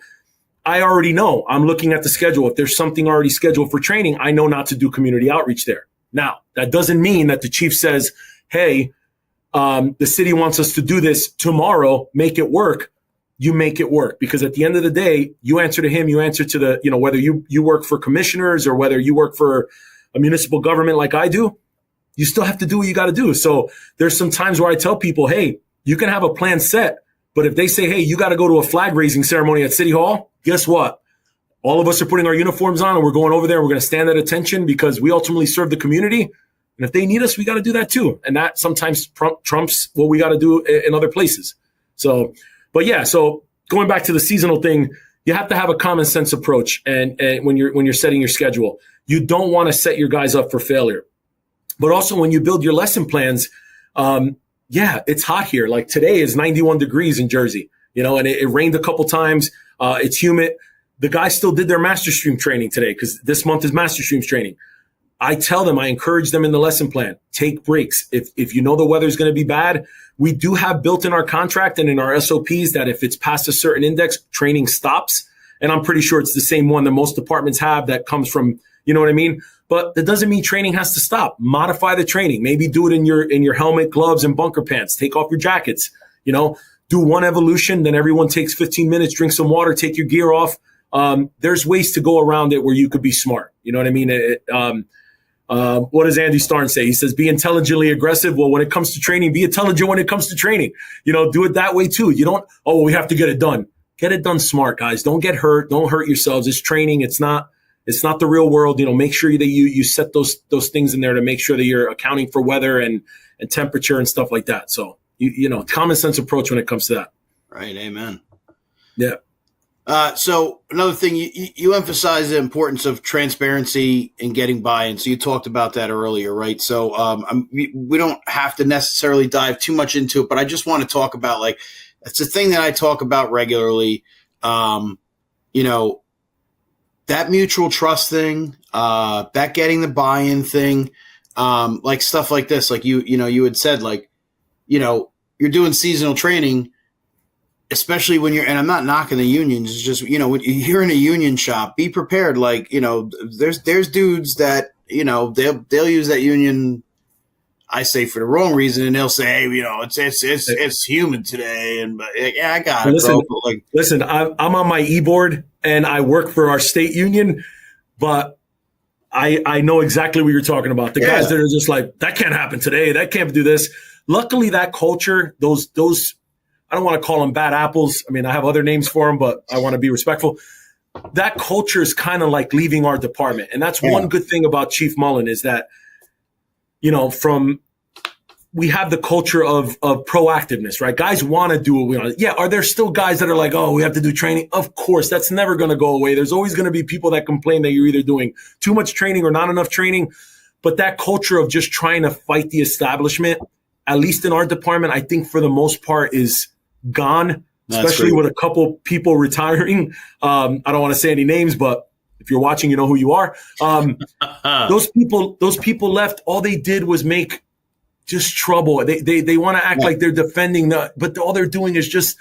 I already know I'm looking at the schedule. If there's something already scheduled for training, I know not to do community outreach there. Now, that doesn't mean that the chief says, hey, the city wants us to do this tomorrow, make it work. You make it work, because at the end of the day, you answer to him, you answer to the, whether you work for commissioners or whether you work for a municipal government like I do, you still have to do what you got to do. So there's some times where I tell people, hey, you can have a plan set, but if they say, hey, you got to go to a flag raising ceremony at City Hall, guess what? All of us are putting our uniforms on and we're going over there and we're going to stand at attention because we ultimately serve the community. And if they need us, we got to do that too. And that sometimes trumps what we got to do in other places. So, but yeah, so going back to the seasonal thing, you have to have a common sense approach. And when you're setting your schedule, you don't want to set your guys up for failure. But also when you build your lesson plans, it's hot here. Like today is 91 degrees in Jersey, and it rained a couple times. It's humid. The guys still did their master stream training today because this month is master streams training. I encourage them in the lesson plan, take breaks. If you know the weather is going to be bad, we do have built in our contract and in our SOPs that if it's past a certain index, training stops. And I'm pretty sure it's the same one that most departments have that comes from, you know what I mean? But that doesn't mean training has to stop. Modify the training. Maybe do it in your helmet, gloves, and bunker pants. Take off your jackets. Do one evolution, then everyone takes 15 minutes, drink some water, take your gear off. There's ways to go around it where you could be smart. You know what I mean? What does Andy Starn say? He says, be intelligently aggressive. Well, when it comes to training, be intelligent when it comes to training. Do it that way too. You don't, we have to get it done. Get it done smart, guys. Don't get hurt. Don't hurt yourselves. It's training. It's not the real world. Make sure that you set those things in there to make sure that you're accounting for weather and temperature and stuff like that. So, common sense approach when it comes to that. Right. Amen. Yeah. So another thing, you emphasize the importance of transparency and getting buy-in. So you talked about that earlier, right? So we don't have to necessarily dive too much into it, but I just want to talk about, like, it's a thing that I talk about regularly. You know, that mutual trust thing, that getting the buy-in thing, like stuff like this, like you had said, like, you're doing seasonal training, especially when and I'm not knocking the unions. It's just, when you're in a union shop, be prepared. Like, there's dudes that, they'll use that union, I say, for the wrong reason, and they'll say, hey, it's humid today, and yeah, I got it, listen, bro. But listen, I'm on my e-board and I work for our state union, but I know exactly what you're talking about. The guys that are just like, that can't happen today, that can't do this. Luckily, that culture, those I don't want to call them bad apples. I mean, I have other names for them, but I want to be respectful. That culture is kind of like leaving our department. And that's one good thing about Chief Mullen is that, we have the culture of proactiveness, right? Guys want to do what we want. Yeah. Are there still guys that are like, oh, we have to do training? Of course, that's never going to go away. There's always going to be people that complain that you're either doing too much training or not enough training. But that culture of just trying to fight the establishment, at least in our department, I think for the most part is gone, especially with a couple people retiring. I don't want to say any names, but if you're watching, you know who you are. Those people left. All they did was make just trouble. They want to act like they're defending but all they're doing is just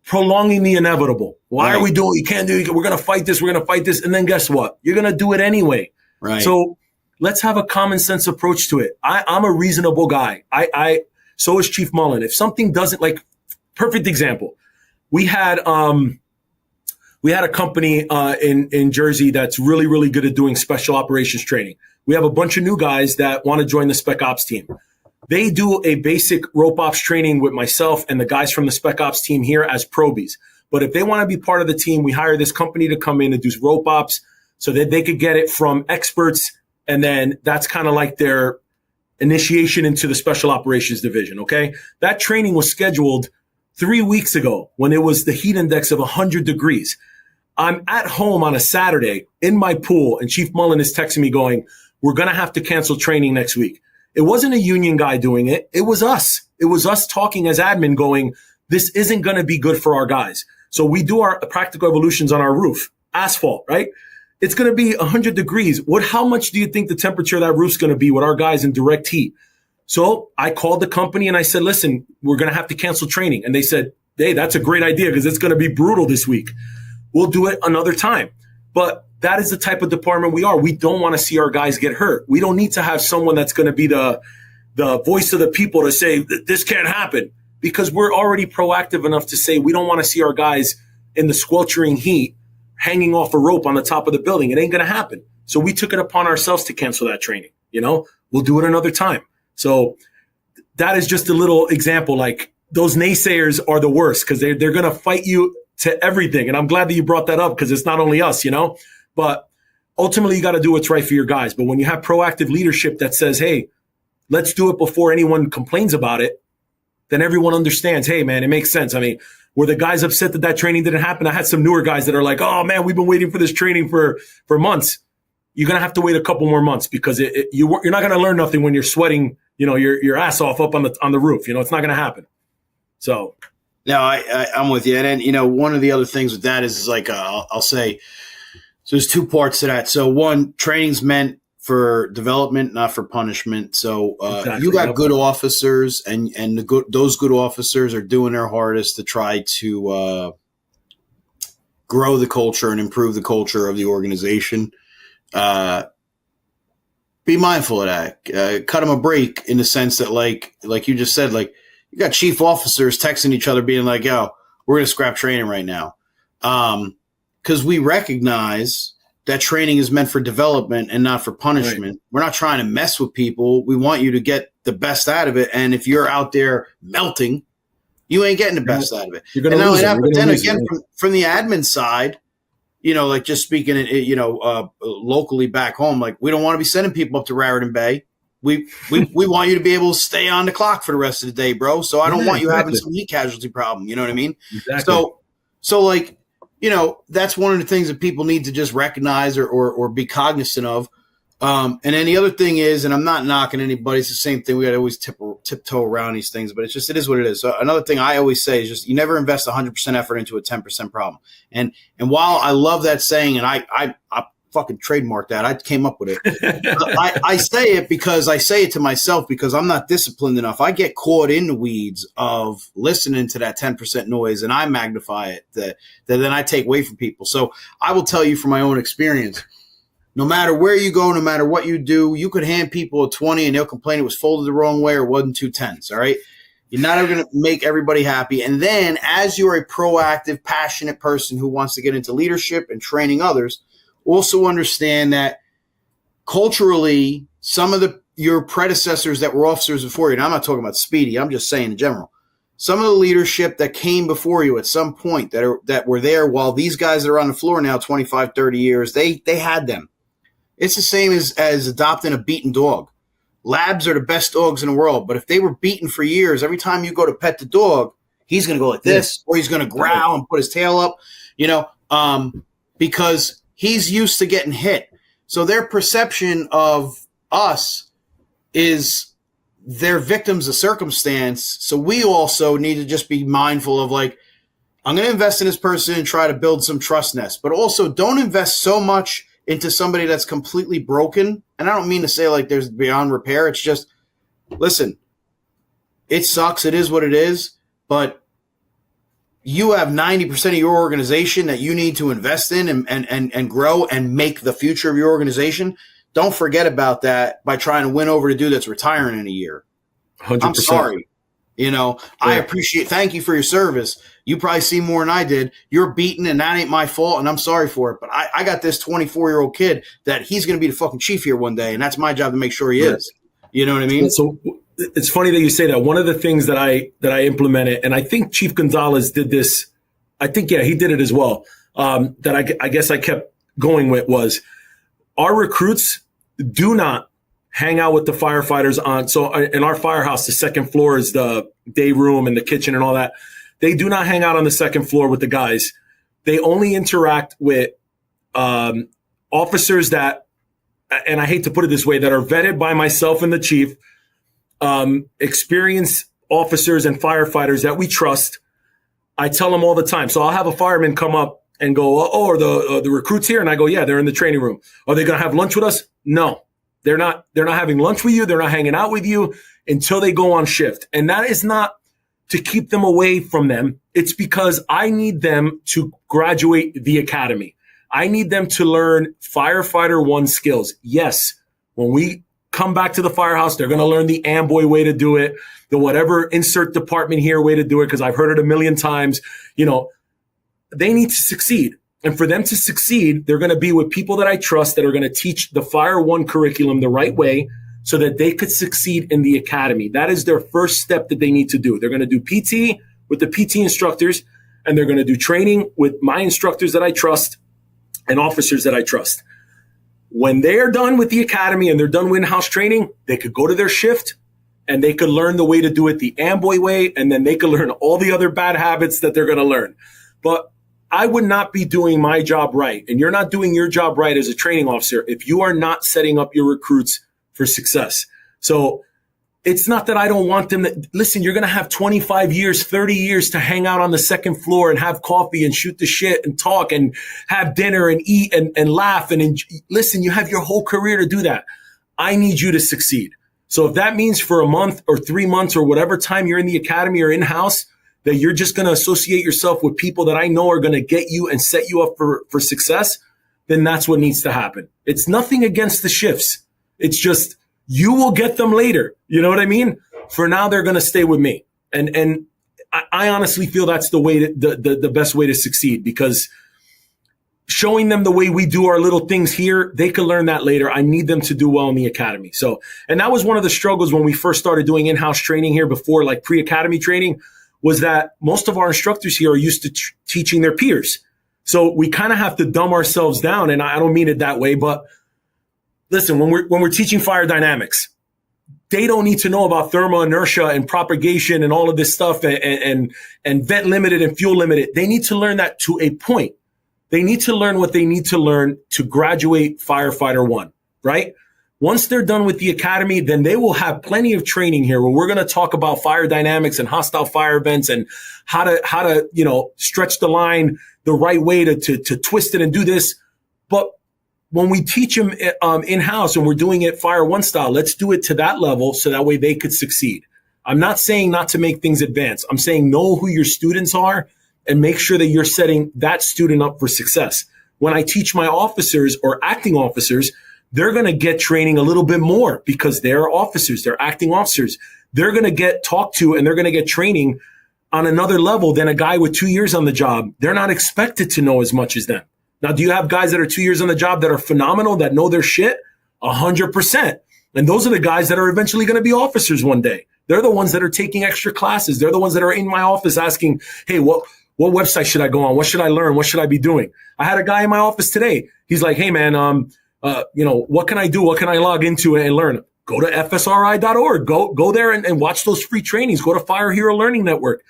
prolonging the inevitable. Why are we doing? You can't do it. We're going to fight this. We're going to fight this. And then guess what? You're going to do it anyway. Right. So let's have a common sense approach to it. I'm a reasonable guy. So is Chief Mullen. If something doesn't, like, perfect example. We had a company in Jersey that's really, really good at doing special operations training. We have a bunch of new guys that want to join the Spec Ops team. They do a basic rope ops training with myself and the guys from the Spec Ops team here as probies. But if they want to be part of the team, we hire this company to come in and do rope ops so that they could get it from experts. And then that's kind of like their initiation into the special operations division. Okay. That training was scheduled 3 weeks ago when it was the heat index of 100 degrees. I'm at home on a Saturday in my pool, and Chief Mullen is texting me going, we're going to have to cancel training next week. It wasn't a union guy doing it. It was us. It was us talking as admin going, this isn't going to be good for our guys. So we do our practical evolutions on our roof, asphalt, right? It's going to be 100 degrees. How much do you think the temperature of that roof's going to be with our guys in direct heat? So I called the company and I said, listen, we're going to have to cancel training. And they said, hey, that's a great idea because it's going to be brutal this week. We'll do it another time. But that is the type of department we are. We don't want to see our guys get hurt. We don't need to have someone that's going to be the voice of the people to say this can't happen, because we're already proactive enough to say we don't want to see our guys in the squelching heat hanging off a rope on the top of the building. It ain't going to happen. So we took it upon ourselves to cancel that training. We'll do it another time. So that is just a little example. Like, those naysayers are the worst because they're going to fight you to everything. And I'm glad that you brought that up because it's not only us, but ultimately you got to do what's right for your guys. But when you have proactive leadership that says, hey, let's do it before anyone complains about it, then everyone understands, hey, man, it makes sense. I mean, were the guys upset that training didn't happen? I had some newer guys that are like, oh, man, we've been waiting for this training for months. You're going to have to wait a couple more months because you're not going to learn nothing when you're sweating, your ass off up on the roof. It's not going to happen. So. No, I'm with you. And then, one of the other things with that is like, I'll say, so there's two parts to that. So one, training's meant for development, not for punishment. So Exactly. You got good officers and those good officers are doing their hardest to try to grow the culture and improve the culture of the organization. Be mindful of that. Cut them a break in the sense that, like you just said, like, you got chief officers texting each other being like, yo, we're going to scrap training right now. Because we recognize that training is meant for development and not for punishment. Right. We're not trying to mess with people. We want you to get the best out of it. And if you're out there melting, you ain't getting the best out of it. You're going to lose it. But then again, from the admin side, like just speaking, locally back home, like, we don't want to be sending people up to Raritan Bay. We want you to be able to stay on the clock for the rest of the day, bro. So I don't want you having some heat casualty problem. You know what I mean? Exactly. So like, that's one of the things that people need to just recognize or be cognizant of. And then the other thing is, and I'm not knocking anybody, it's the same thing. We got to always tiptoe around these things, but it is what it is. So another thing I always say is just, you never invest 100% effort into a 10% problem. And while I love that saying, and I fucking trademarked that, I came up with it. I say it because I say it to myself because I'm not disciplined enough. I get caught in the weeds of listening to that 10% noise and I magnify it that then I take away from people. So I will tell you from my own experience, no matter where you go, no matter what you do, you could hand people a 20 and they'll complain it was folded the wrong way or wasn't 2 10s. All right. You're not going to make everybody happy. And then as you're a proactive, passionate person who wants to get into leadership and training others, also understand that culturally, some of your predecessors that were officers before you, and I'm not talking about Speedy, I'm just saying in general, some of the leadership that came before you at some point that were there while these guys that are on the floor now 25, 30 years, they had them. It's the same as adopting a beaten dog. Labs are the best dogs in the world, but if they were beaten for years, every time you go to pet the dog, he's going to go like this, or he's going to growl and put his tail up, because he's used to getting hit. So their perception of us is they're victims of circumstance. So we also need to just be mindful of like, I'm going to invest in this person and try to build some trust nest, but also don't invest so much into somebody that's completely broken. And I don't mean to say like there's beyond repair. It's just, listen, it sucks. It is what it is. But you have 90% of your organization that you need to invest in and grow and make the future of your organization. Don't forget about that by trying to win over the dude that's retiring in a year. 100%. I'm sorry. I appreciate, thank you for your service. You probably see more than I did. You're beaten and that ain't my fault and I'm sorry for it. But I got this 24-year-old kid that he's going to be the fucking chief here one day. And that's my job to make sure he is. You know what I mean? So it's funny that you say that. One of the things that I implemented, and I think Chief Gonzalez did this. I think, he did it as well. That I guess I kept going with was our recruits do not hang out with the firefighters on. So in our firehouse, the second floor is the day room and the kitchen and all that. They do not hang out on the second floor with the guys. They only interact with officers that, and I hate to put it this way, that are vetted by myself and the chief, experienced officers and firefighters that we trust. I tell them all the time. So I'll have a fireman come up and go, are the recruits here? And I go, yeah, they're in the training room. Are they going to have lunch with us? No. They're not having lunch with you. They're not hanging out with you until they go on shift. And that is not to keep them away from them. It's because I need them to graduate the academy. I need them to learn firefighter 1 skills. Yes, when we come back to the firehouse, they're going to learn the Amboy way to do it, the whatever insert department here way to do it, because I've heard it a million times. They need to succeed. And for them to succeed, they're going to be with people that I trust that are going to teach the Fire 1 curriculum the right way so that they could succeed in the academy. That is their first step that they need to do. They're going to do PT with the PT instructors, and they're going to do training with my instructors that I trust and officers that I trust. When they are done with the academy and they're done with in-house training, they could go to their shift and they could learn the way to do it the Amboy way, and then they could learn all the other bad habits that they're going to learn. But I would not be doing my job right, and you're not doing your job right as a training officer if you are not setting up your recruits for success. So it's not that I don't want them to listen. You're going to have 25 years, 30 years to hang out on the second floor and have coffee and shoot the shit and talk and have dinner and eat and laugh. And listen, you have your whole career to do that. I need you to succeed. So if that means for a month or 3 months or whatever time you're in the academy or in-house, that you're just going to associate yourself with people that I know are going to get you and set you up for success, then that's what needs to happen. It's nothing against the shifts. It's just you will get them later. You know what I mean? For now, they're going to stay with me. And I honestly feel that's the way the best way to succeed, because showing them the way we do our little things here, they can learn that later. I need them to do well in the academy. So, and that was one of the struggles when we first started doing in-house training here before, like pre-academy training, was that most of our instructors here are used to teaching their peers. So we kind of have to dumb ourselves down. And I don't mean it that way, but listen, when we're teaching fire dynamics, they don't need to know about thermal inertia and propagation and all of this stuff and vent limited and fuel limited. They need to learn that to a point. They need to learn what they need to learn to graduate firefighter 1, right? Once they're done with the academy, then they will have plenty of training here where we're going to talk about fire dynamics and hostile fire events and how to stretch the line the right way to twist it and do this. But when we teach them in-house and we're doing it Fire 1 style, let's do it to that level so that way they could succeed. I'm not saying not to make things advanced. I'm saying know who your students are and make sure that you're setting that student up for success. When I teach my officers or acting officers, they're going to get training a little bit more because they're officers, they're acting officers. They're going to get talked to and they're going to get training on another level than a guy with 2 years on the job. They're not expected to know as much as them. Now, do you have guys that are 2 years on the job that are phenomenal, that know their shit? 100%. And those are the guys that are eventually going to be officers one day. They're the ones that are taking extra classes. They're the ones that are in my office asking, hey, what website should I go on? What should I learn? What should I be doing? I had a guy in my office today. He's like, hey, man, what can I do? What can I log into and learn? Go to fsri.org. Go there and watch those free trainings. Go to Fire Hero Learning Network.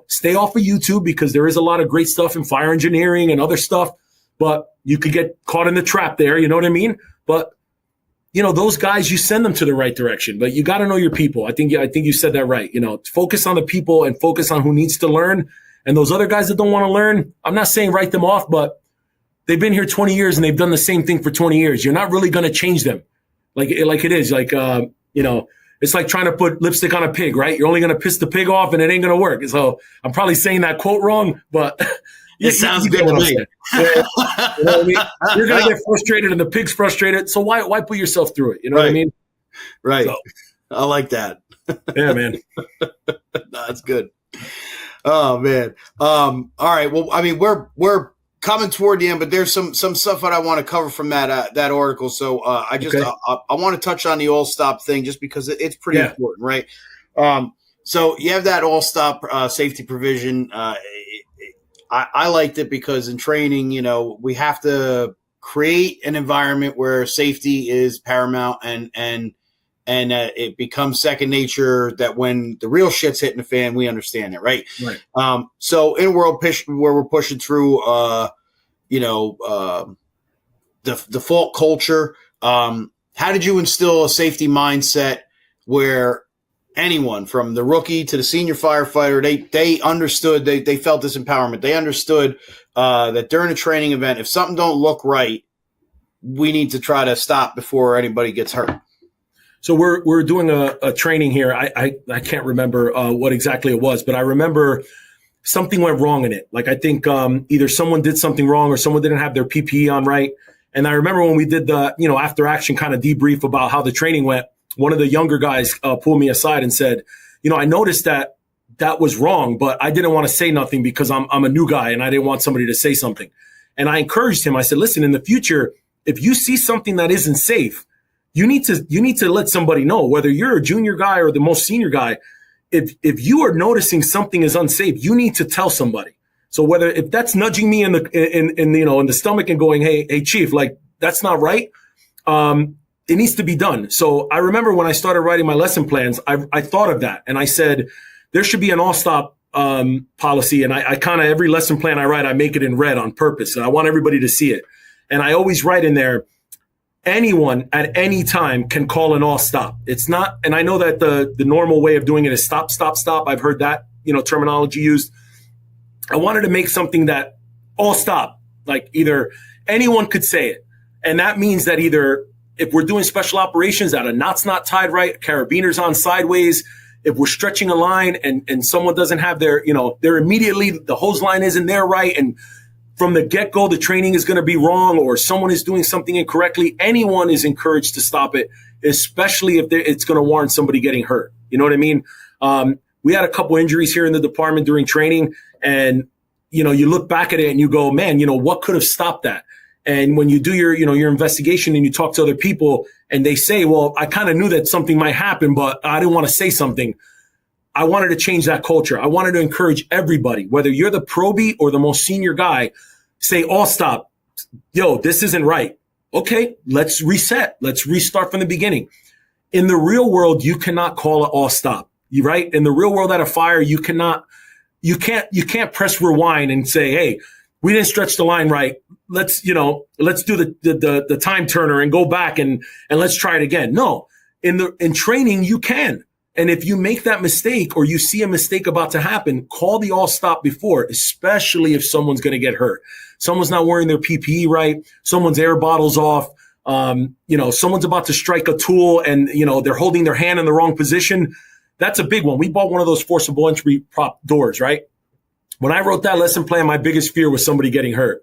Stay off of YouTube because there is a lot of great stuff in fire engineering and other stuff, but you could get caught in the trap there. You know what I mean? But those guys, you send them to the right direction, but you got to know your people. I think you said that right. Focus on the people and focus on who needs to learn. And those other guys that don't want to learn, I'm not saying write them off, but they've been here 20 years and they've done the same thing for 20 years. You're not really going to change them. Like it is it's like trying to put lipstick on a pig, right? You're only going to piss the pig off and it ain't going to work. So I'm probably saying that quote wrong, but it sounds good to me. You're going to get frustrated and the pig's frustrated. So why put yourself through it? You know what I mean? Right. So, I like that. Yeah, man. No, that's good. Oh man. All right. Well, I mean, we're coming toward the end, but there's some stuff that I want to cover from that article. So I want to touch on the all stop thing just because it's pretty important, right? So you have that all stop safety provision. I liked it because in training, we have to create an environment where safety is paramount and it becomes second nature that when the real shit's hitting the fan, we understand it, right? Right. So in a world where we're pushing through, the default culture, how did you instill a safety mindset where anyone from the rookie to the senior firefighter, they understood, they felt this empowerment. They understood that during a training event, if something don't look right, we need to try to stop before anybody gets hurt. So we're doing a training here. I can't remember what exactly it was, but I remember something went wrong in it. Like I think either someone did something wrong or someone didn't have their PPE on right. And I remember when we did the after action kind of debrief about how the training went, one of the younger guys pulled me aside and said, I noticed that was wrong, but I didn't want to say nothing because I'm a new guy and I didn't want somebody to say something. And I encouraged him. I said, listen, in the future, if you see something that isn't safe, you need to let somebody know, whether you're a junior guy or the most senior guy. If you are noticing something is unsafe, you need to tell somebody. So if that's nudging me in the stomach and going, hey, chief, like that's not right. It needs to be done. So I remember when I started writing my lesson plans, I thought of that and I said, there should be an all stop policy. And I kind of, every lesson plan I write, I make it in red on purpose. And I want everybody to see it. And I always write in there, anyone at any time can call an all stop. It's not, and I know that the normal way of doing it is stop, stop, stop. I've heard that, terminology used. I wanted to make something that all stop, like either anyone could say it. And that means that either if we're doing special operations that a knot's not tied right, carabiners on sideways, if we're stretching a line and someone doesn't have they're immediately, the hose line isn't there right. And from the get-go, the training is going to be wrong or someone is doing something incorrectly. Anyone is encouraged to stop it, especially if it's going to warrant somebody getting hurt. You know what I mean? We had a couple injuries here in the department during training and, you look back at it and you go, man, what could have stopped that? And when you do your investigation and you talk to other people and they say, well, I kind of knew that something might happen, but I didn't want to say something. I wanted to change that culture. I wanted to encourage everybody, whether you're the probie or the most senior guy, say, all stop. Yo, this isn't right. Okay, let's reset. Let's restart from the beginning. In the real world, you cannot call it all stop. You right? In the real world at a fire, you can't press rewind and say, hey, we didn't stretch the line right. Let's do the time turner and go back and let's try it again. No, in training, you can. And if you make that mistake or you see a mistake about to happen, call the all stop before, especially if someone's going to get hurt. Someone's not wearing their PPE right. Someone's air bottle's off. Someone's about to strike a tool and, they're holding their hand in the wrong position. That's a big one. We bought one of those forcible entry prop doors, right? When I wrote that lesson plan, my biggest fear was somebody getting hurt.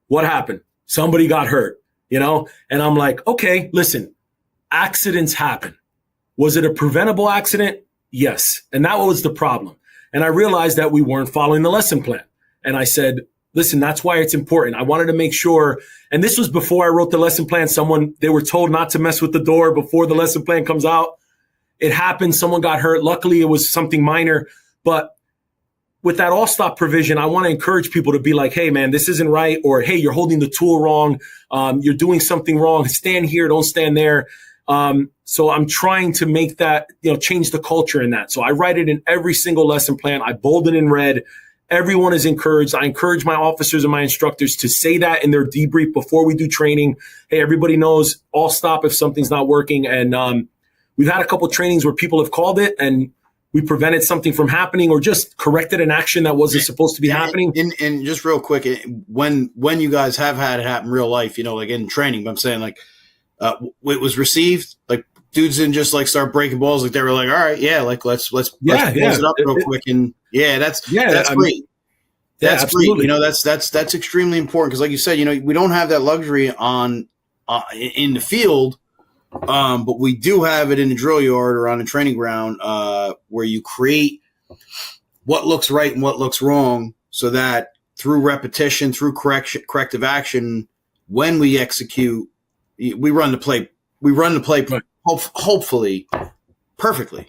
What happened? Somebody got hurt, and I'm like, okay, listen, accidents happen. Was it a preventable accident? Yes. And that was the problem. And I realized that we weren't following the lesson plan. And I said, listen, that's why it's important. I wanted to make sure, and this was before I wrote the lesson plan. They were told not to mess with the door before the lesson plan comes out. It happened. Someone got hurt. Luckily, it was something minor. But with that all stop provision, I want to encourage people to be like, hey, man, this isn't right. Or, hey, you're holding the tool wrong. You're doing something wrong. Stand here. Don't stand there. So I'm trying to make that, change the culture in that. So I write it in every single lesson plan. I bold it in red. Everyone is encouraged. I encourage my officers and my instructors to say that in their debrief before we do training. Hey, everybody knows all stop if something's not working. And we've had a couple trainings where people have called it and we prevented something from happening or just corrected an action that wasn't supposed to be happening. And just real quick, when you guys have had it happen in real life, like in training, but I'm saying like it was received, like dudes didn't just like start breaking balls. Like they were like, all right, yeah, like let's close it up real quick. And that's great. That's absolutely great. That's extremely important. Cause like you said, we don't have that luxury in the field. But we do have it in the drill yard or on the training ground, where you create what looks right and what looks wrong so that through repetition, through corrective action, when we execute, we run the play right. hopefully perfectly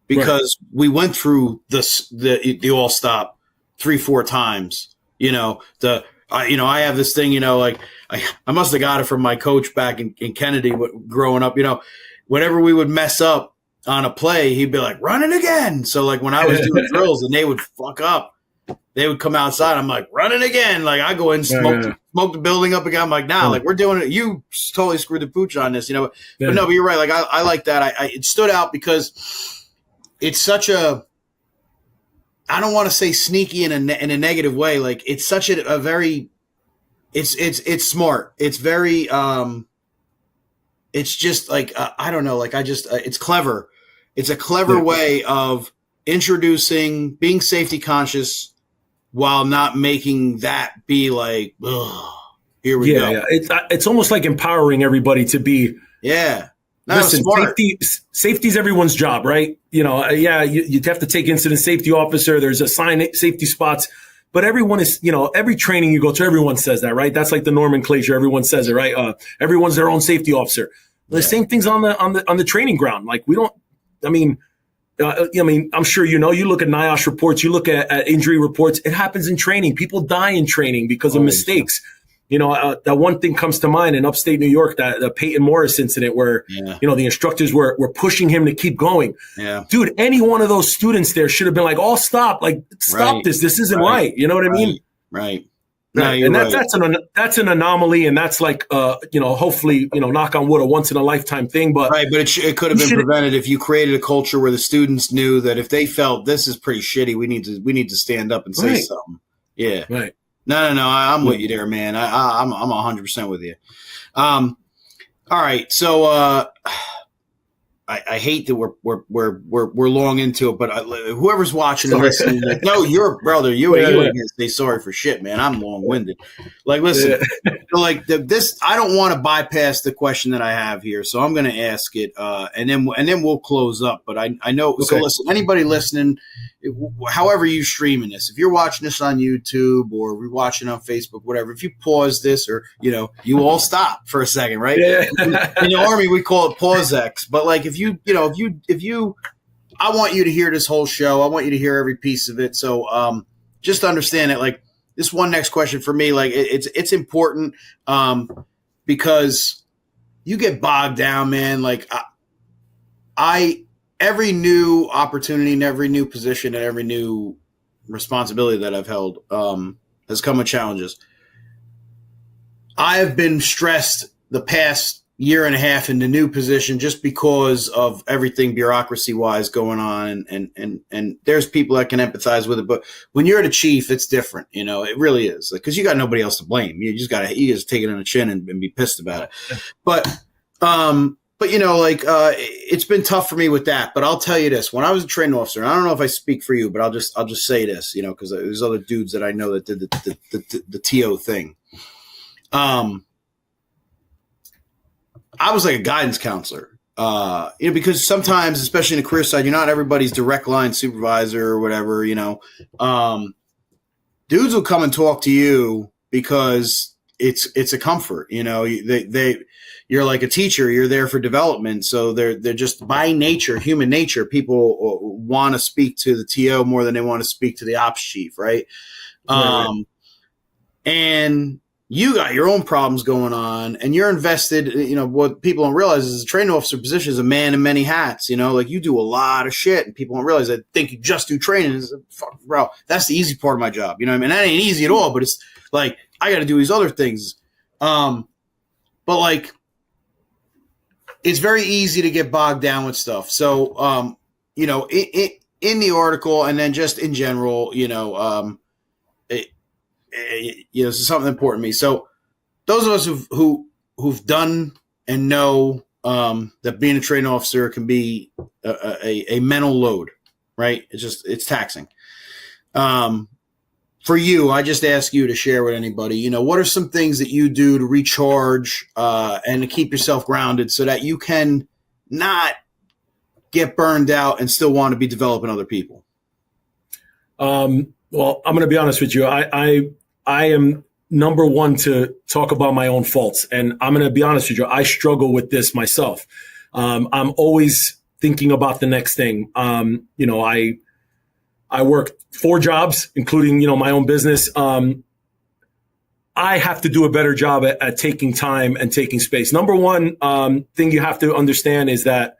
because we went through the all stop 3-4 times, I have this thing, like I must have got it from my coach back in Kennedy growing up, whenever we would mess up on a play, he'd be like, run it again. So like when I was doing drills and they would fuck up, they would come outside. I'm like, run it again. Like I go in, smoke the building up again. I'm like, nah, like we're doing it. You totally screwed the pooch on this, But no, but you're right. Like I like that. It stood out because it's such a, I don't want to say sneaky in a negative way. Like it's such a very, it's smart. It's very, it's just like, I don't know. Like it's clever. It's a clever way of introducing being safety conscious while not making that be like, here we go. Yeah. It's almost like empowering everybody to be. Yeah. No, listen, safety is everyone's job, right? You have to take incident safety officer. There's assigned safety spots, but everyone is, every training you go to, everyone says that, right? That's like the nomenclature. Everyone says it, right? Everyone's their own safety officer. The same things on the training ground. Like I'm sure you look at NIOSH reports, you look at injury reports. It happens in training. People die in training because of mistakes. That one thing comes to mind in upstate New York, that the Peyton Morris incident where, the instructors were pushing him to keep going. Yeah. Dude, any one of those students there should have been like, oh, stop. Like, stop this. This isn't right. You know what I mean? Right. No, and that's an anomaly. And that's like, hopefully, knock on wood, a once in a lifetime thing. But it could have been prevented if you created a culture where the students knew that if they felt this is pretty shitty, we need to stand up and say something. Yeah. Right. No, I'm with you there, man. I'm 100% with you. All right, so I hate that we're long into it, but whoever's watching and listening, like, no, you're a brother. You ain't gonna say sorry for shit, man. I'm long winded. Like, listen, like this, I don't want to bypass the question that I have here, so I'm going to ask it, and then we'll close up. But I know. Okay. So listen, anybody listening, however you streaming this, if you're watching this on YouTube or we're watching on Facebook, whatever, if you pause this or you all stop for a second, right? Yeah. In the Army, we call it pause X, but like if you I want you to hear this whole show. I want you to hear every piece of it. So just understand that, like, this one next question for me, like it's important because you get bogged down, man. Like every new opportunity and every new position and every new responsibility that I've held, has come with challenges. I have been stressed the past year and a half in the new position just because of everything bureaucracy wise going on. And there's people that can empathize with it. But when you're the chief, it's different. You know, it really is, like, cause you got nobody else to blame. You just take it on the chin and be pissed about it. But you know, like, it's been tough for me with that, but I'll tell you this, when I was a training officer, and I don't know if I speak for you, but I'll just say this, you know, cause there's other dudes that I know that did the TO thing. I was like a guidance counselor, you know, because sometimes, especially in the career side, you're not everybody's direct line supervisor or whatever, you know. Dudes will come and talk to you because it's a comfort, you know. You're like a teacher, you're there for development, so they're just by nature, human nature, people want to speak to the TO more than they want to speak to the ops chief, right? Right. And you got your own problems going on, and you're invested. You know, what people don't realize is the training officer position is a man in many hats. You know, like, you do a lot of shit, and people don't realize that. Think you just do training. Fuck, bro, that's the easy part of my job. You know what I mean? That ain't easy at all, but it's like, I got to do these other things. But like, it's very easy to get bogged down with stuff. So, you know, in the article, and then just in general, you know, you know, this is something important to me. So those of us who've done and know that being a training officer can be a mental load, right? It's taxing. For you, I just ask you to share with anybody, you know, what are some things that you do to recharge and to keep yourself grounded so that you can not get burned out and still want to be developing other people? Well, I'm going to be honest with you. I am number one to talk about my own faults. And I'm going to be honest with you. I struggle with this myself. I'm always thinking about the next thing. You know, I work 4 jobs, including, you know, my own business. I have to do a better job at taking time and taking space. Number one thing you have to understand is that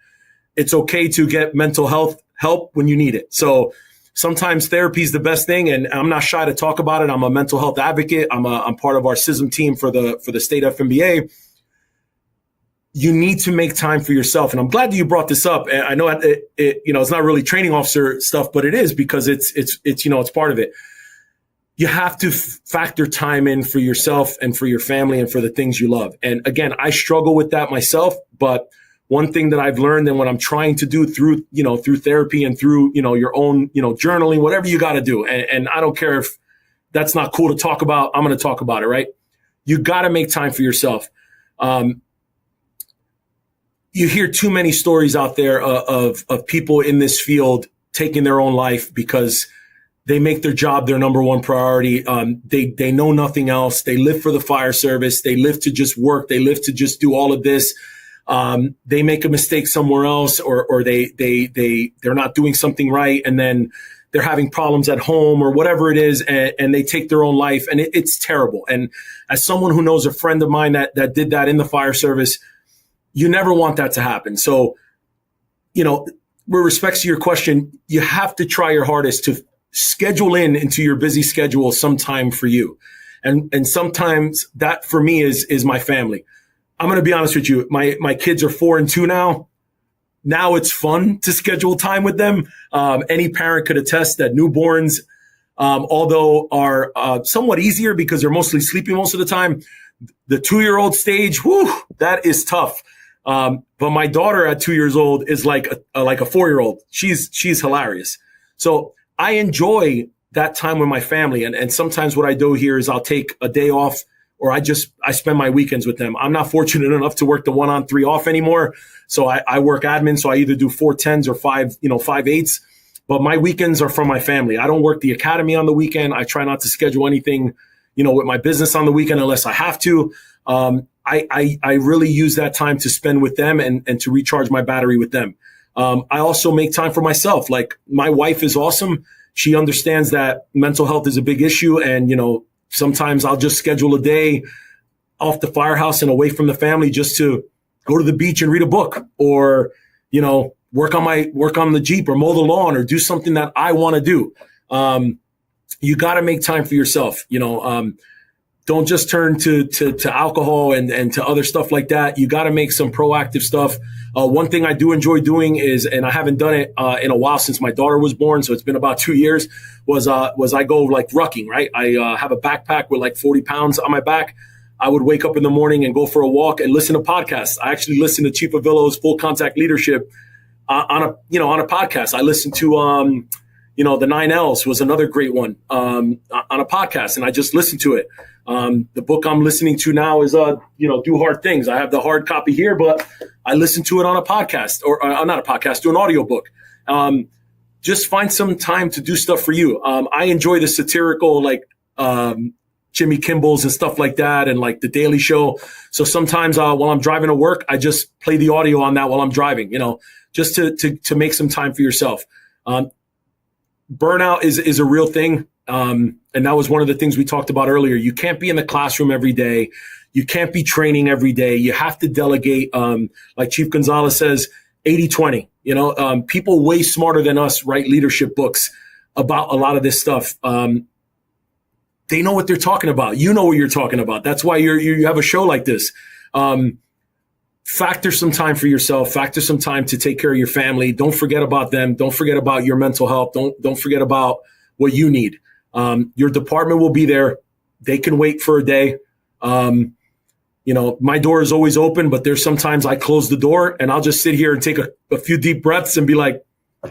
it's okay to get mental health help when you need it. So sometimes therapy is the best thing, and I'm not shy to talk about it. I'm a mental health advocate. I'm part of our CISM team for the state FMBA. You need to make time for yourself, and I'm glad that you brought this up. And I know you know, it's not really training officer stuff, but it is, because it's you know, it's part of it. You have to factor time in for yourself and for your family and for the things you love. And again, I struggle with that myself, but one thing that I've learned, and what I'm trying to do through therapy and through, you know, your own, you know, journaling, whatever you got to do. And I don't care if that's not cool to talk about. I'm going to talk about it, right? You got to make time for yourself. You hear too many stories out there of people in this field taking their own life because they make their job their number one priority. They know nothing else. They live for the fire service. They live to just work. They live to just do all of this. They make a mistake somewhere else, or they're not doing something right, and then they're having problems at home or whatever it is, and they take their own life, and it's terrible. And as someone who knows a friend of mine that did that in the fire service, you never want that to happen. So, you know, with respect to your question, you have to try your hardest to schedule into your busy schedule some time for you. And sometimes that for me is my family. I'm going to be honest with you. My kids are 4 and 2 now. Now it's fun to schedule time with them. Any parent could attest that newborns, although are somewhat easier because they're mostly sleeping most of the time, the 2-year-old stage, whew, that is tough. But my daughter at 2 years old is like a 4-year-old. She's hilarious. So I enjoy that time with my family. And sometimes what I do here is I'll take a day off, or I spend my weekends with them. I'm not fortunate enough to work the 1-on-3 off anymore. So I work admin. So I either do 4-10s or 5-8s, but my weekends are for my family. I don't work the academy on the weekend. I try not to schedule anything, you know, with my business on the weekend unless I have to. I really use that time to spend with them and to recharge my battery with them. I also make time for myself. Like, my wife is awesome. She understands that mental health is a big issue. And, you know, sometimes I'll just schedule a day off the firehouse and away from the family just to go to the beach and read a book, or, you know, work on the Jeep or mow the lawn or do something that I want to do. you got to make time for yourself. Don't just turn to alcohol and to other stuff like that. You got to make some proactive stuff. One thing I do enjoy doing is, and I haven't done it in a while since my daughter was born, so it's been about 2 years, was I go like rucking, right? I have a backpack with like 40 pounds on my back. I would wake up in the morning and go for a walk and listen to podcasts. I actually listen to Chief Avillo's Full Contact Leadership on a podcast. I listened to, the 9 L's was another great one on a podcast, and I just listened to it. The book I'm listening to now is, Do Hard Things. I have the hard copy here, but I listen to it on a podcast or not a podcast, do an audiobook. Just find some time to do stuff for you. I enjoy the satirical, Jimmy Kimmel's and stuff like that, and like the Daily Show. So sometimes while I'm driving to work, I just play the audio on that while I'm driving, just to make some time for yourself. Burnout is a real thing. And that was one of the things we talked about earlier. You can't be in the classroom every day. You can't be training every day. You have to delegate. Like Chief Gonzalez says, 80-20. People way smarter than us write leadership books about a lot of this stuff. They know what they're talking about. You know what you're talking about. That's why you have a show like this. Factor some time for yourself. Factor some time to take care of your family. Don't forget about them. Don't forget about your mental health. Don't forget about what you need. Your department will be there. They can wait for a day. My door is always open, but there's sometimes I close the door and I'll just sit here and take a few deep breaths and be like,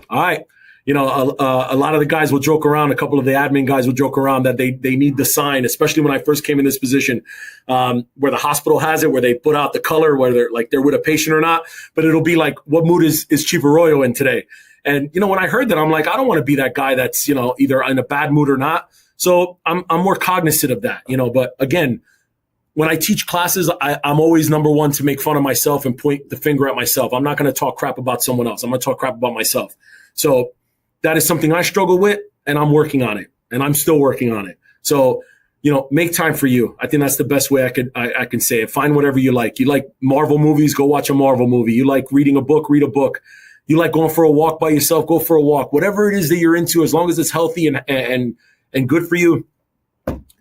all right. A lot of the guys will joke around. A couple of the admin guys will joke around that they need the sign, especially when I first came in this position, where the hospital has it, where they put out the color, whether they're with a patient or not. But it'll be like, what mood is Chief Arroyo in today? And, when I heard that, I'm like, I don't want to be that guy that's, either in a bad mood or not. So I'm more cognizant of that, but again, when I teach classes, I'm always number one to make fun of myself and point the finger at myself. I'm not going to talk crap about someone else. I'm going to talk crap about myself. So that is something I struggle with, and I'm working on it, and I'm still working on it. So, make time for you. I think that's the best way I can say it. Find whatever you like. You like Marvel movies, go watch a Marvel movie. You like reading a book, read a book. You like going for a walk by yourself, go for a walk. Whatever it is that you're into, as long as it's healthy and good for you,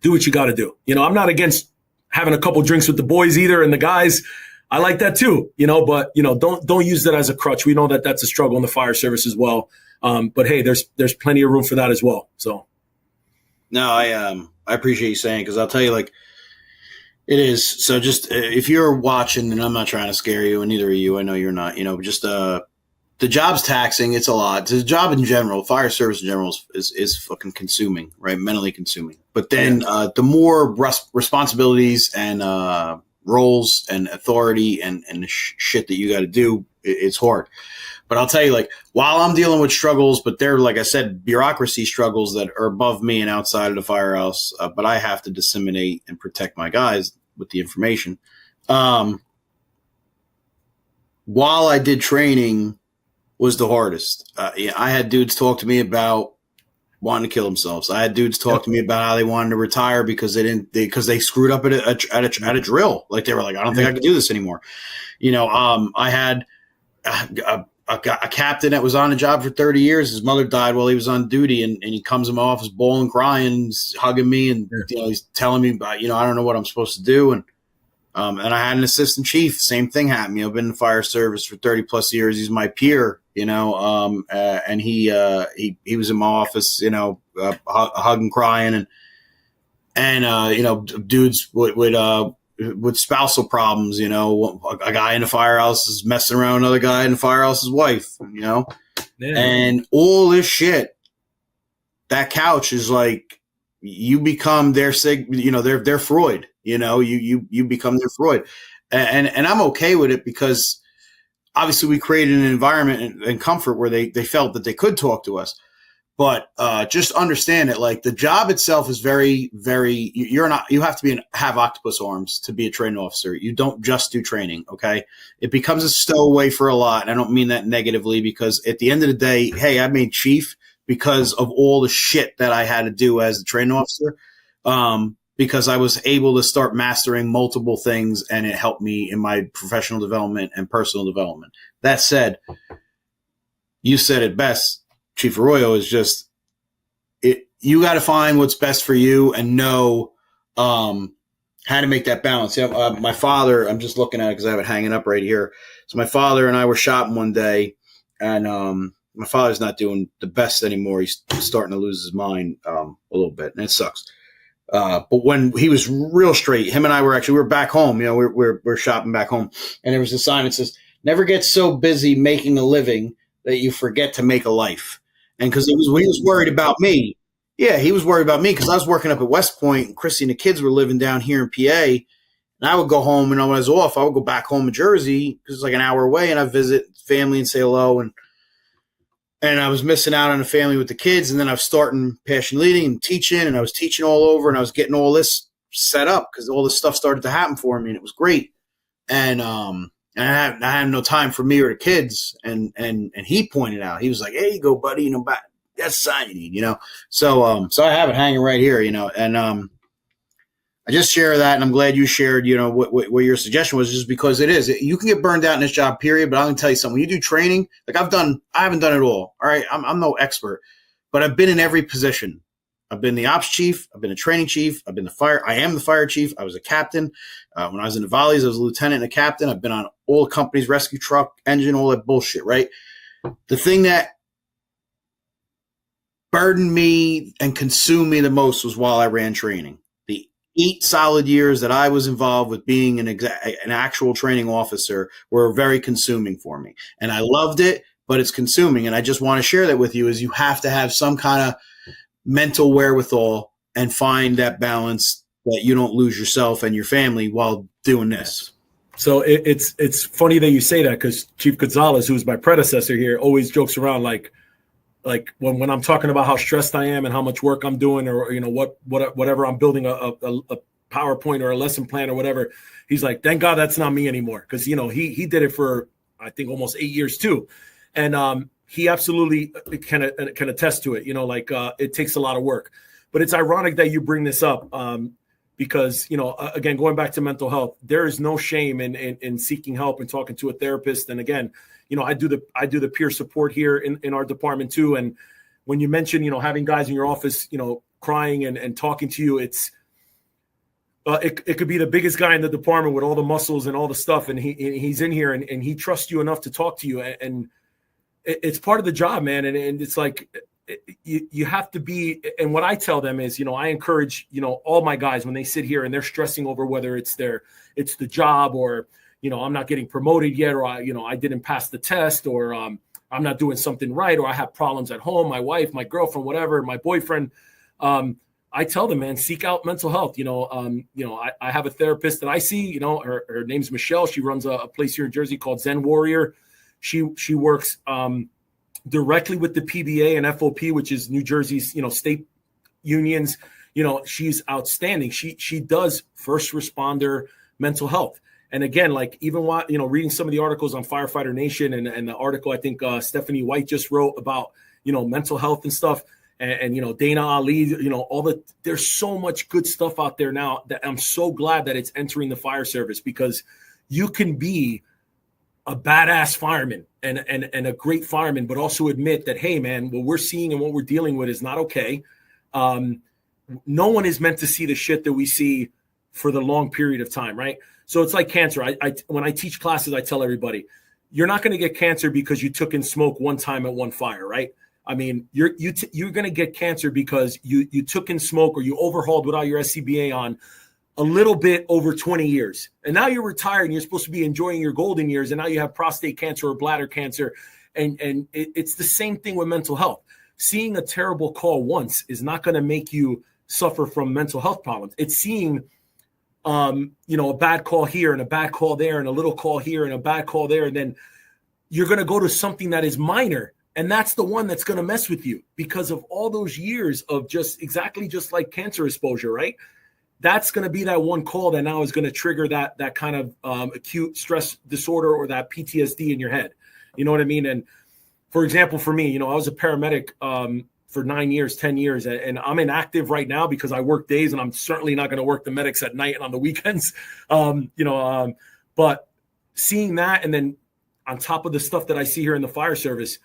do what you got to do. I'm not against having a couple drinks with the boys either and the guys. I like that too, but don't use that as a crutch. We know that that's a struggle in the fire service as well. But hey, there's plenty of room for that as well. So, no, I appreciate you saying, because I'll tell you, it is. So just if you're watching, and I'm not trying to scare you, and neither are you. I know you're not. Just the job's taxing. It's a lot. The job in general, fire service in general, is fucking consuming, right? Mentally consuming. But then the more responsibilities and roles and authority and the shit that you got to do, it's hard. But I'll tell you, while I'm dealing with struggles, but they're, like I said, bureaucracy struggles that are above me and outside of the firehouse, but I have to disseminate and protect my guys with the information. While I did training was the hardest. I had dudes talk to me about wanting to kill themselves. I had dudes talk to me about how they wanted to retire because they screwed up at a drill. They were like, I don't think I can do this anymore. I had a captain that was on the job for 30 years. His mother died while he was on duty, and he comes in my office bawling, crying, he's hugging me, and he's telling me about, I don't know what I'm supposed to do. And I had an assistant chief, same thing happened. I've been in the fire service for 30 plus years. He's my peer, and he was in my office, hugging, crying, and dudes with spousal problems, a guy in the firehouse is messing around with another guy in the firehouse's wife, and all this shit. That couch is you become their their Freud, you become their Freud, and I'm okay with it, because obviously we created an environment and comfort where they felt that they could talk to us. But just understand that, the job itself is very, very. You have to have octopus arms to be a training officer. You don't just do training, okay? It becomes a stowaway for a lot, and I don't mean that negatively, because at the end of the day, hey, I made chief because of all the shit that I had to do as a training officer, because I was able to start mastering multiple things, and it helped me in my professional development and personal development. That said, you said it best. Chief Arroyo is just you got to find what's best for you and know how to make that balance. My father, I'm just looking at it because I have it hanging up right here. So my father and I were shopping one day, and my father's not doing the best anymore. He's starting to lose his mind a little bit, and it sucks. But when he was real straight, him and I we were back home. We're shopping back home, and there was a sign that says, "Never get so busy making a living that you forget to make a life." And because he was worried about me. Yeah, he was worried about me because I was working up at West Point, and Chrissy and the kids were living down here in PA. And I would go home, and when I was off, I would go back home in Jersey because it's like an hour away, and I'd visit family and say hello. And I was missing out on the family with the kids. And then I was starting passion leading and teaching, and I was teaching all over, and I was getting all this set up because all this stuff started to happen for me, and it was great. And I had no time for me or the kids. And he pointed out, he was like, "Hey, you go, buddy, that's the sign you need, So I have it hanging right here, and I just share that, and I'm glad you shared, what your suggestion was, just because it is. You can get burned out in this job, period. But I'm going to tell you something. When you do training, like I haven't done it all. All right, I'm no expert, but I've been in every position. I've been the ops chief. I've been a training chief. I've been I am the fire chief. I was a captain. When I was in the volleys, I was a lieutenant and a captain. I've been on all the companies, rescue truck, engine, all that bullshit, right? The thing that burdened me and consumed me the most was while I ran training. The 8 solid years that I was involved with being an actual training officer were very consuming for me. And I loved it, but it's consuming. And I just want to share that with you, is you have to have some kind of mental wherewithal and find that balance that you don't lose yourself and your family while doing this. So it's funny that you say that, because Chief Gonzalez, who was my predecessor here, always jokes around like when I'm talking about how stressed I am and how much work I'm doing, or whatever I'm building a PowerPoint or a lesson plan or whatever, he's like, "Thank God that's not me anymore," because he did it for I think almost 8 years too, and he absolutely can attest to it. It takes a lot of work, but it's ironic that you bring this up. Because, again, going back to mental health, there is no shame in seeking help and talking to a therapist. And again, I do the peer support here in our department too. And when you mention, having guys in your office, crying and talking to you, it could be the biggest guy in the department with all the muscles and all the stuff. And he's in here and he trusts you enough to talk to you. And it's part of the job, man. And it's like, you have to be, and what I tell them is, I encourage, all my guys, when they sit here and they're stressing over whether it's the job, or, I'm not getting promoted yet, or I didn't pass the test, or I'm not doing something right, or I have problems at home, my wife, my girlfriend, whatever, my boyfriend. I tell them, man, seek out mental health. I have a therapist that I see, her name's Michelle. She runs a place here in Jersey called Zen Warrior. She works, directly with the PBA and FOP, which is New Jersey's, state unions. She's outstanding. She does first responder mental health. And again, like even while, reading some of the articles on Firefighter Nation and the article I think Stephanie White just wrote about, mental health and stuff, and Dana Ali, there's so much good stuff out there now that I'm so glad that it's entering the fire service, because you can be a badass fireman and a great fireman, but also admit that, hey, man, what we're seeing and what we're dealing with is not okay. No one is meant to see the shit that we see for the long period of time, right? So it's like cancer. When I teach classes, I tell everybody, you're not going to get cancer because you took in smoke one time at one fire, right? I mean, you're going to get cancer because you took in smoke, or you overhauled without your SCBA on a little bit over 20 years. And now you're retired and you're supposed to be enjoying your golden years. And now you have prostate cancer or bladder cancer. And it's the same thing with mental health. Seeing a terrible call once is not going to make you suffer from mental health problems. It's seeing, a bad call here and a bad call there and a little call here and a bad call there. And then you're going to go to something that is minor. And that's the one that's going to mess with you because of all those years of just like cancer exposure, right? That's going to be that one call that now is going to trigger that kind of acute stress disorder or that PTSD in your head. You know what I mean? And for example, for me, I was a paramedic for 9 years, 10 years, and I'm inactive right now because I work days, and I'm certainly not going to work the medics at night and on the weekends. But seeing that, and then on top of the stuff that I see here in the fire service,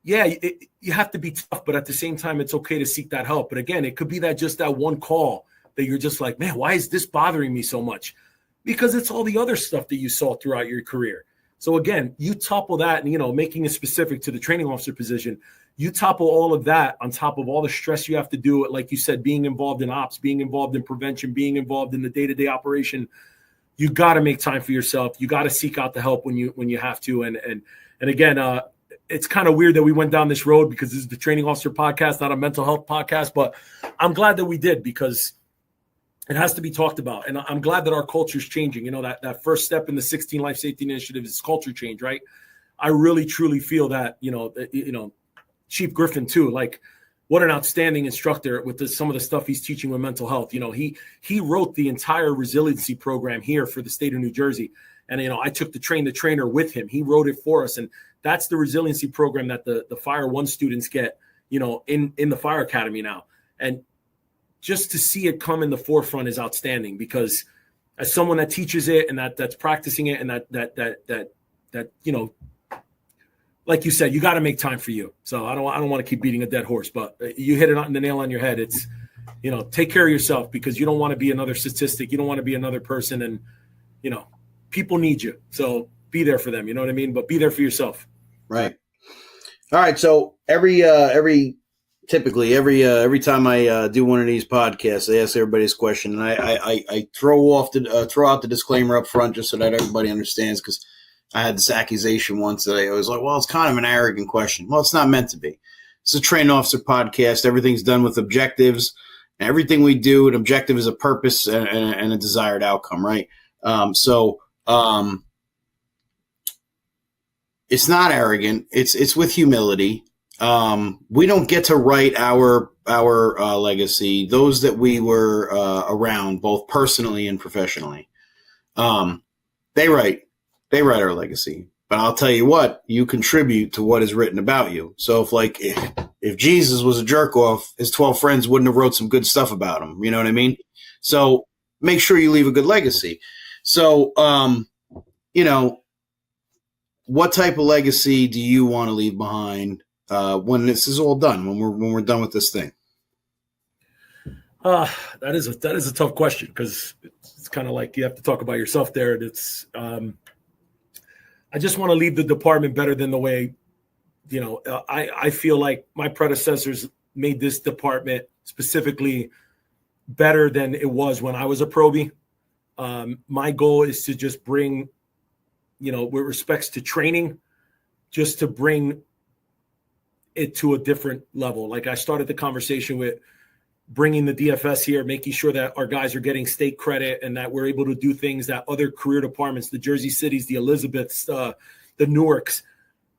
you have to be tough, but at the same time, it's okay to seek that help. But again, it could be that just that one call that you're just like, man, why is this bothering me so much? Because it's all the other stuff that you saw throughout your career. So again, you topple that and, making it specific to the training officer position, you topple all of that on top of all the stress you have to do. Like you said, being involved in ops, being involved in prevention, being involved in the day-to-day operation. You got to make time for yourself. You got to seek out the help when you have to. And again, it's kind of weird that we went down this road because this is the training officer podcast, not a mental health podcast. But I'm glad that we did because it has to be talked about. And I'm glad that our culture is changing. That first step in the 16 life safety initiative is culture change, right? I really, truly feel that, Chief Griffin too, like what an outstanding instructor with some of the stuff he's teaching with mental health. He wrote the entire resiliency program here for the state of New Jersey. And, I took the trainer with him. He wrote it for us. And that's the resiliency program that the Fire One students get, in the Fire Academy now. And just to see it come in the forefront is outstanding because as someone that teaches it and that's practicing it and that like you said, you got to make time for you. So I don't want to keep beating a dead horse, but you hit it on the nail on your head. It's, take care of yourself because you don't want to be another statistic. You don't want to be another person. And, people need you. So be there for them. You know what I mean? But be there for yourself. Right. All right. So every time I do one of these podcasts, I ask everybody this question, and I throw out the disclaimer up front just so that everybody understands because I had this accusation once that I was like, well, it's kind of an arrogant question. Well, it's not meant to be. It's a training officer podcast. Everything's done with objectives. And everything we do, an objective is a purpose and a desired outcome, right? It's not arrogant. It's with humility. We don't get to write our legacy. Those that we were around, both personally and professionally, they write our legacy. But I'll tell you what, you contribute to what is written about you. So if Jesus was a jerk off, his 12 friends wouldn't have wrote some good stuff about him. You know what I mean? So make sure you leave a good legacy. So, what type of legacy do you want to leave behind when this is all done, when we're done with this thing? That is a tough question because it's kind of like you have to talk about yourself there. And it's I just want to leave the department better than the way, I feel like my predecessors made this department specifically better than it was when I was a probie. My goal is to just bring, with respects to training, just to bring it to a different level. Like I started the conversation with bringing the DFS here, making sure that our guys are getting state credit and that we're able to do things that other career departments, the Jersey Cities, the Elizabeths, the Newarks,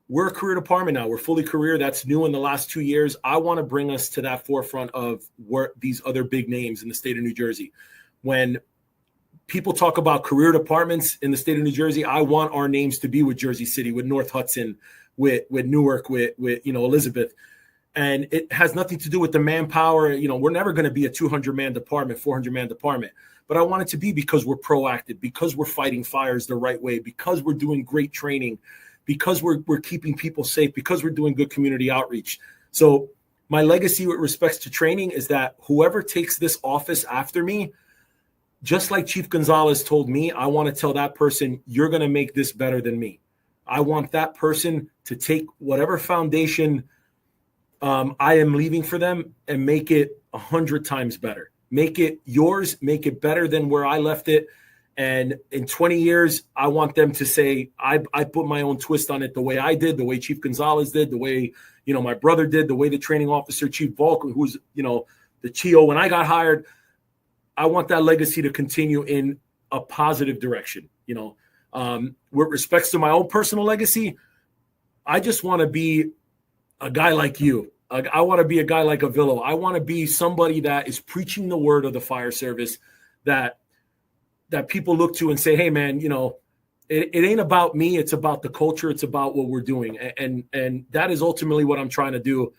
we're a career department now. We're fully career. That's new in the last 2 years. I want to bring us to that forefront of where these other big names in the state of New Jersey. When people talk about career departments in the state of New Jersey, I want our names to be with Jersey City, with North Hudson, with Newark, with Elizabeth. And it has nothing to do with the manpower. We're never going to be a 200-man department, 400-man department. But I want it to be because we're proactive, because we're fighting fires the right way, because we're doing great training, because we're keeping people safe, because we're doing good community outreach. So my legacy with respects to training is that whoever takes this office after me, just like Chief Gonzalez told me, I want to tell that person, you're going to make this better than me. I want that person to take whatever foundation I am leaving for them and make it 100 times better. Make it yours, make it better than where I left it. And in 20 years, I want them to say, I put my own twist on it the way I did, the way Chief Gonzalez did, the way, my brother did, the way the training officer, Chief Volk, who's, the CHIO when I got hired. I want that legacy to continue in a positive direction. With respects to my own personal legacy, I just want to be a guy like you. I want to be a guy like Avillo. I want to be somebody that is preaching the word of the fire service that people look to and say, hey, man, it ain't about me. It's about the culture. It's about what we're doing. And that is ultimately what I'm trying to do.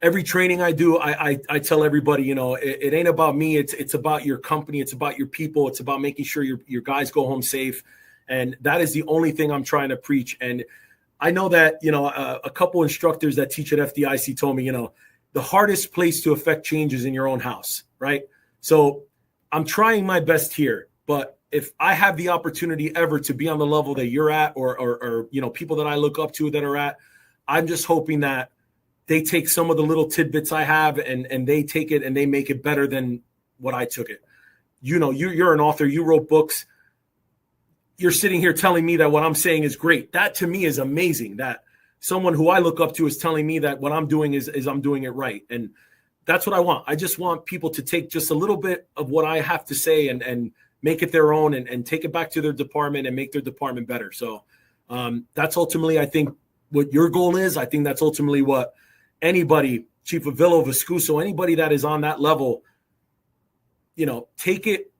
Every training I do, I tell everybody, it ain't about me. It's about your company. It's about your people. It's about making sure your guys go home safe. And that is the only thing I'm trying to preach. And I know that, a couple instructors that teach at FDIC told me, the hardest place to affect change is in your own house, right? So I'm trying my best here, but if I have the opportunity ever to be on the level that you're at, or people that I look up to that are at, I'm just hoping that they take some of the little tidbits I have and they take it and they make it better than what I took it. You're an author, you wrote books. You're sitting here telling me that what I'm saying is great. That to me is amazing, that someone who I look up to is telling me that what I'm doing is I'm doing it right. And that's what I want. I just want people to take just a little bit of what I have to say and make it their own and take it back to their department and make their department better. So that's ultimately, I think, what your goal is. I think that's ultimately what anybody, Chief Avillo, Viscuso, anybody that is on that level, take it,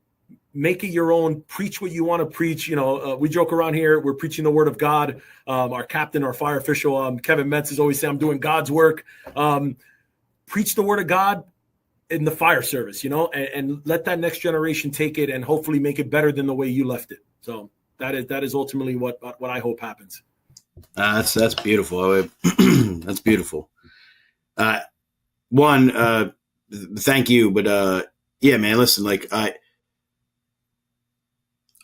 make it your own, preach what you want to preach. We joke around here, we're preaching the word of God. Our captain, our fire official, Kevin Metz, is always saying, I'm doing God's work. Preach the word of God in the fire service, and let that next generation take it and hopefully make it better than the way you left it. So that is ultimately what I hope happens. That's beautiful. That's beautiful. Thank you. But yeah, man, listen,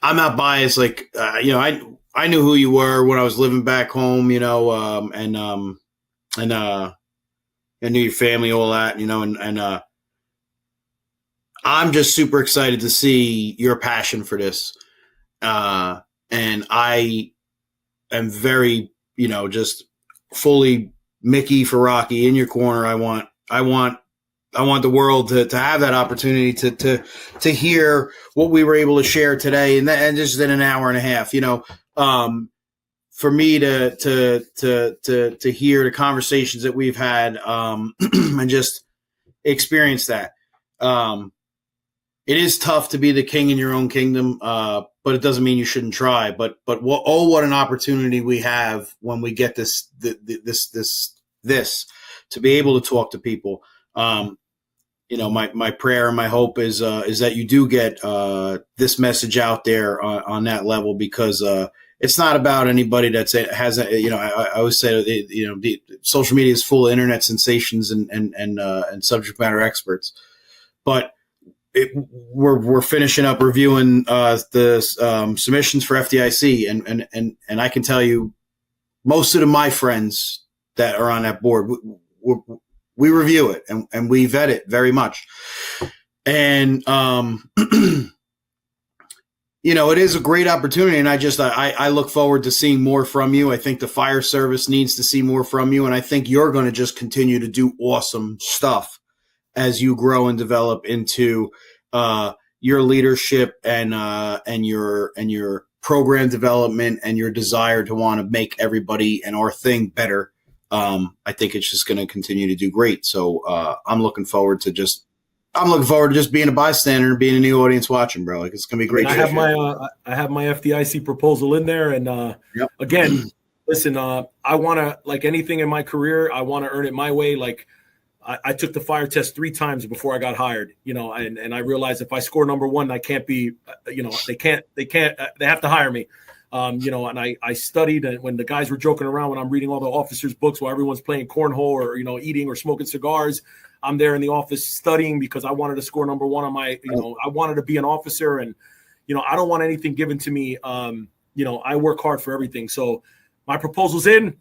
I'm not biased. I knew who you were when I was living back home, and I knew your family, all that, and I'm just super excited to see your passion for this. And I am very, just fully Mickey for Rocky in your corner. I want the world to have that opportunity to hear what we were able to share today, and just in an hour and a half, for me to hear the conversations that we've had, and just experience that. It is tough to be the king in your own kingdom, but it doesn't mean you shouldn't try. But what an opportunity we have when we get this to be able to talk to people. My prayer and my hope is that you do get this message out there on that level, because it's not about anybody I always say, the social media is full of internet sensations and subject matter experts, but we're finishing up reviewing the submissions for FDIC, and I can tell you, most of my friends that are on that board, we review it and we vet it very much. And, it is a great opportunity. And I look forward to seeing more from you. I think the fire service needs to see more from you. And I think you're going to just continue to do awesome stuff as you grow and develop into, your leadership and your program development and your desire to want to make everybody and our thing better. I think it's just going to continue to do great. So I'm looking forward to just being a bystander and being in the audience watching, bro. It's going to be great. I have my FDIC proposal in there, and yep. Again, listen, I want to, like anything in my career, I want to earn it my way. Like I took the fire test 3 times before I got hired, and I realized if I score number 1, I can't be, they have to hire me. And I studied, and when the guys were joking around, when I'm reading all the officers' books while everyone's playing cornhole or, eating or smoking cigars, I'm there in the office studying because I wanted to score number 1 on my, I wanted to be an officer, and, I don't want anything given to me. I work hard for everything. So my proposal's in.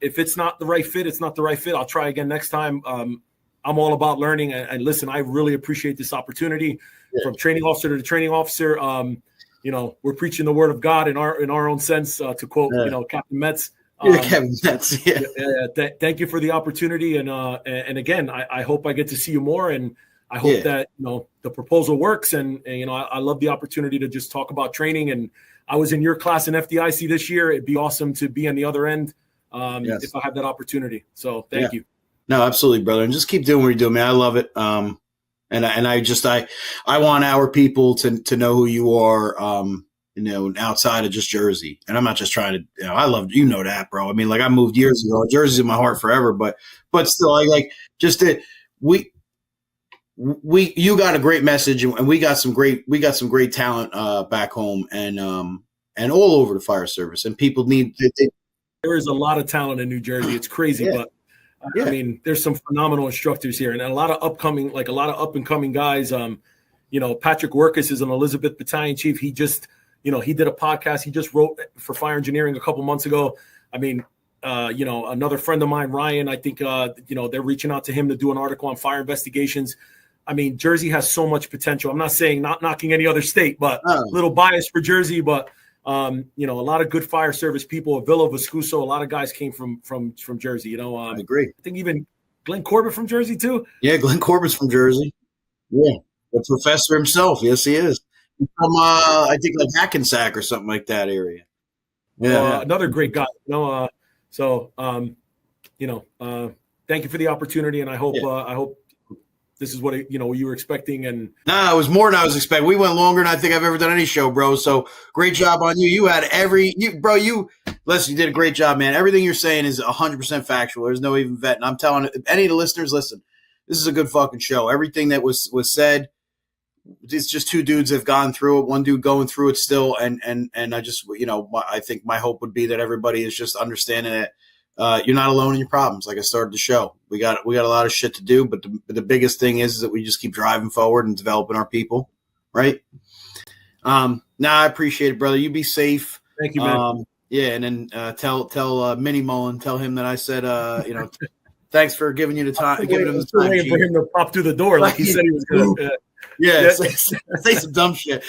If it's not the right fit, it's not the right fit. I'll try again next time. I'm all about learning, and listen, I really appreciate this opportunity from training officer to training officer. We're preaching the word of God in our own sense, to quote, Captain Metz. Captain Metz. Thank you for the opportunity. And again, I hope I get to see you more, and I hope that, the proposal works. And I love the opportunity to just talk about training. And I was in your class in FDIC this year. It'd be awesome to be on the other end if I have that opportunity. So thank you. No, absolutely, brother. And just keep doing what you're doing, man. I love it. And I want our people to know who you are, outside of just Jersey. And I'm not just trying to, I love, that, bro. I mean, I moved years ago. Jersey's in my heart forever, but still, you got a great message, and we got some great talent back home and all over the fire service. And people need There is a lot of talent in New Jersey. It's crazy, Yeah. but I mean, there's some phenomenal instructors here, and a lot of up and coming guys. Patrick Workus is an Elizabeth Battalion chief. He just, he did a podcast. He just wrote for Fire Engineering a couple months ago. I mean, another friend of mine, Ryan, I think, they're reaching out to him to do an article on fire investigations. I mean, Jersey has so much potential. I'm not saying not knocking any other state, but a little biased for Jersey, but a lot of good fire service people. Villa Vescuso, a lot of guys came from Jersey. I agree. I think even Glenn Corbett from Jersey too. Yeah, Glenn Corbett's from Jersey. Yeah, the professor himself. Yes, he is. He's from I think like Hackensack or something like that area. Yeah, another great guy. Thank you for the opportunity, and I hope this is what you were expecting. And no, it was more than I was expecting. We went longer than I think I've ever done any show, bro. So great job on you. You had listen, you did a great job, man. Everything you're saying is 100% factual. There's no even vet. And I'm telling any of the listeners, listen, this is a good fucking show. Everything that was said, it's just two dudes that have gone through it. One dude going through it still, and I just, I think my hope would be that everybody is just understanding that you're not alone in your problems. Like I started the show, we got a lot of shit to do, but the biggest thing is that we just keep driving forward and developing our people, right? I appreciate it, brother. You be safe. Thank you, man. And then tell Minnie Mullen, tell him that I said, thanks for giving you the time. Giving him the time. Waiting for him to pop through the door, like he said he was going to. Yeah, say some dumb shit.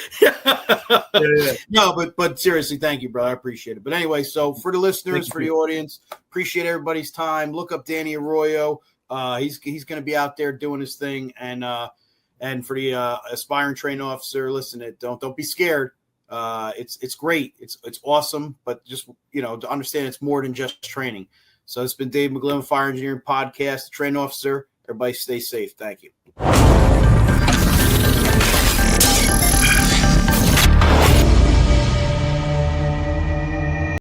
No, but seriously, thank you, brother. I appreciate it. But anyway, so for the listeners, for the audience, appreciate everybody's time. Look up Danny Arroyo. He's going to be out there doing his thing, and for the aspiring training officer, listen, don't be scared. It's great. It's awesome, but just to understand it's more than just training. So it's been Dave McGlynn, Fire Engineering Podcast, the training officer. Everybody stay safe. Thank you.